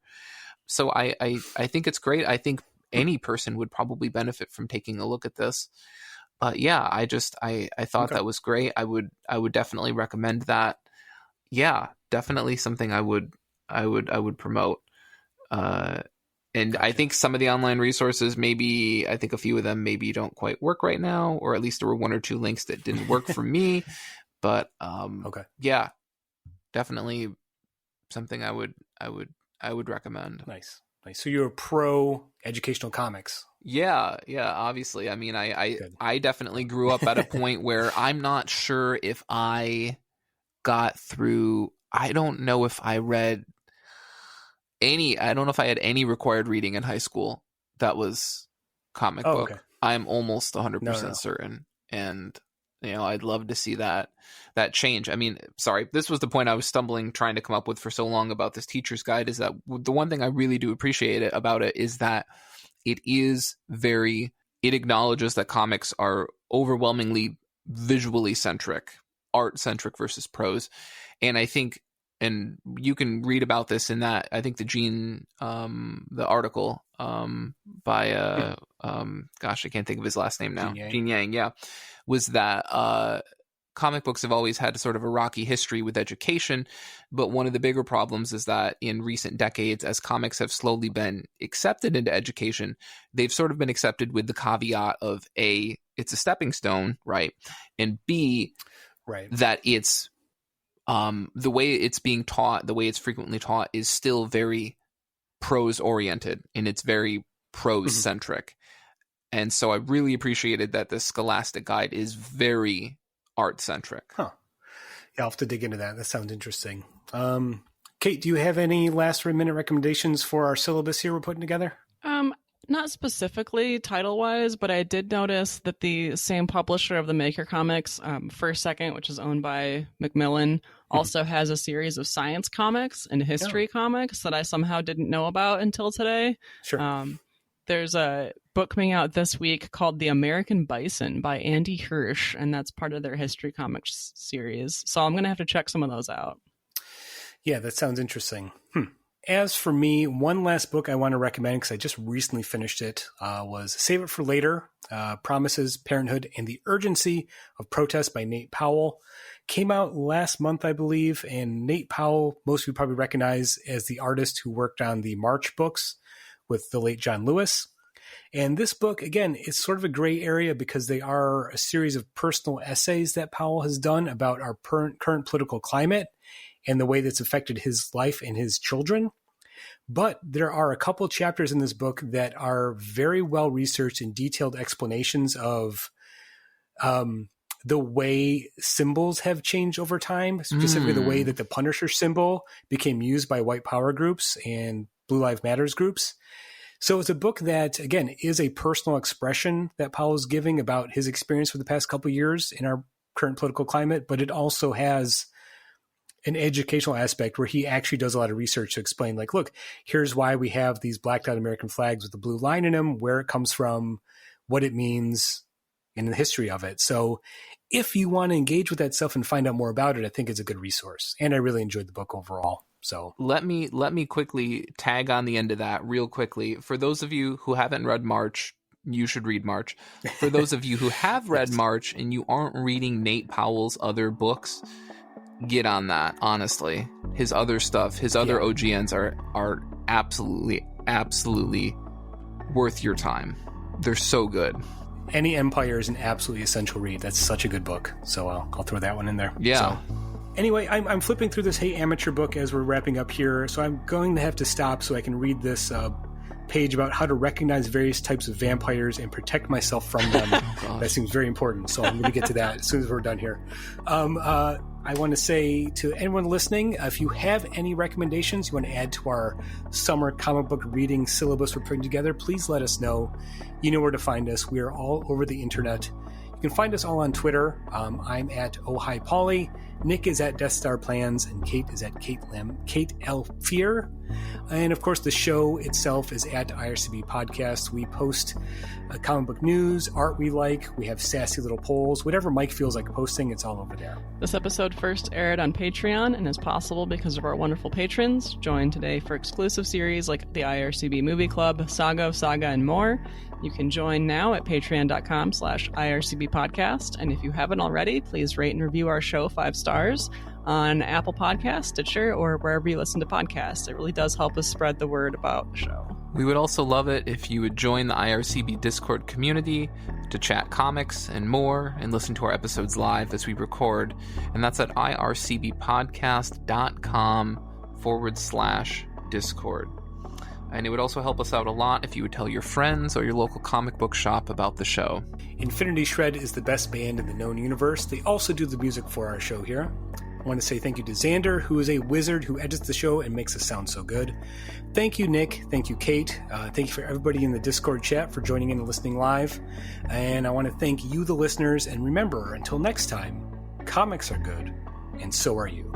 So I think it's great. I think any person would probably benefit from taking a look at this. But yeah, I thought that was great. I would definitely recommend that. Yeah, definitely something I would promote. And I think some of the online resources, maybe, I think a few of them maybe don't quite work right now, or at least there were 1 or 2 links that didn't work for me. But yeah, definitely something I would recommend. Nice. So you're a pro educational comics. Yeah, obviously. I mean, I definitely grew up at a point where I'm not sure if I got through, I don't know if I read I don't know if I had any required reading in high school that was comic book. Okay. I'm almost 100% certain. And, I'd love to see that change. I mean, sorry, this was the point I was trying to come up with for so long about this teacher's guide, is that the one thing I really do appreciate about it is that it acknowledges that comics are overwhelmingly visually centric, art centric versus prose. And I think, and you can read about this in that, I think the article by, gosh, I can't think of his last name now. Gene Yang, yeah. Was that comic books have always had sort of a rocky history with education. But one of the bigger problems is that in recent decades, as comics have slowly been accepted into education, they've sort of been accepted with the caveat of A, it's a stepping stone, right? And B, that it's, the way it's being taught, the way it's frequently taught, is still very prose oriented, and it's very prose centric. And so I really appreciated that the Scholastic Guide is very art centric. Yeah, I'll have to dig into that. That sounds interesting. Kait, do you have any last minute recommendations for our syllabus here we're putting together? Not specifically title-wise, but I did notice that the same publisher of the Maker comics, First Second, which is owned by Macmillan, also has a series of science comics and history comics that I somehow didn't know about until today. Sure. There's a book coming out this week called The American Bison by Andy Hirsch, and that's part of their history comics series. So I'm going to have to check some of those out. Yeah, that sounds interesting. As for me, one last book I want to recommend, because I just recently finished it, was Save It for Later, Promises, Parenthood, and the Urgency of Protest by Nate Powell. Came out last month, I believe, and Nate Powell, most of you probably recognize as the artist who worked on the March books with the late John Lewis. And this book, again, is sort of a gray area because they are a series of personal essays that Powell has done about our current political climate and the way that's affected his life and his children. But there are a couple chapters in this book that are very well researched and detailed explanations of the way symbols have changed over time, specifically the way that the Punisher symbol became used by white power groups and Blue Lives Matters groups. So it's a book that, again, is a personal expression that Powell's giving about his experience for the past couple of years in our current political climate, but it also has an educational aspect where he actually does a lot of research to explain, like, look, here's why we have these blacked out American flags with the blue line in them, where it comes from, what it means, and the history of it. So if you want to engage with that stuff and find out more about it, I think it's a good resource. And I really enjoyed the book overall. So let me quickly tag on the end of that real quickly. For those of you who haven't read March, you should read March. For those of you who have read March and you aren't reading Nate Powell's other books, get on that. Honestly, his other stuff, his other OGNs are absolutely worth your time. They're so good. Any Empire is an absolutely essential read. That's such a good book. So I'll throw that one in there. Yeah. So, anyway, I'm flipping through this Hey Amateur book as we're wrapping up here. So I'm going to have to stop so I can read this page about how to recognize various types of vampires and protect myself from them. That seems very important. So I'm going to get to that as soon as we're done here. I want to say to anyone listening, if you have any recommendations you want to add to our summer comic book reading syllabus we're putting together, please let us know. You know where to find us. We are all over the internet. You can find us all on Twitter. I'm at OhiPolly. Nick is at Death Star Plans, and Kate is at Kate L. Fear. And of course, the show itself is at IRCB Podcast. We post comic book news, art we like. We have sassy little polls. Whatever Mike feels like posting, it's all over there. This episode first aired on Patreon and is possible because of our wonderful patrons. Join today for exclusive series like the IRCB Movie Club, Saga, and more. You can join now at patreon.com/IRCB podcast. And if you haven't already, please rate and review our show 5 stars on Apple Podcasts, Stitcher, or wherever you listen to podcasts. It really does help us spread the word about the show. We would also love it if you would join the IRCB Discord community to chat comics and more and listen to our episodes live as we record. And that's at ircbpodcast.com/Discord. And it would also help us out a lot if you would tell your friends or your local comic book shop about the show. Infinity Shred is the best band in the known universe. They also do the music for our show here. I want to say thank you to Xander, who is a wizard who edits the show and makes us sound so good. Thank you, Nick. Thank you, Kate. Thank you for everybody in the Discord chat for joining in and listening live. And I want to thank you, the listeners. And remember, until next time, comics are good, and so are you.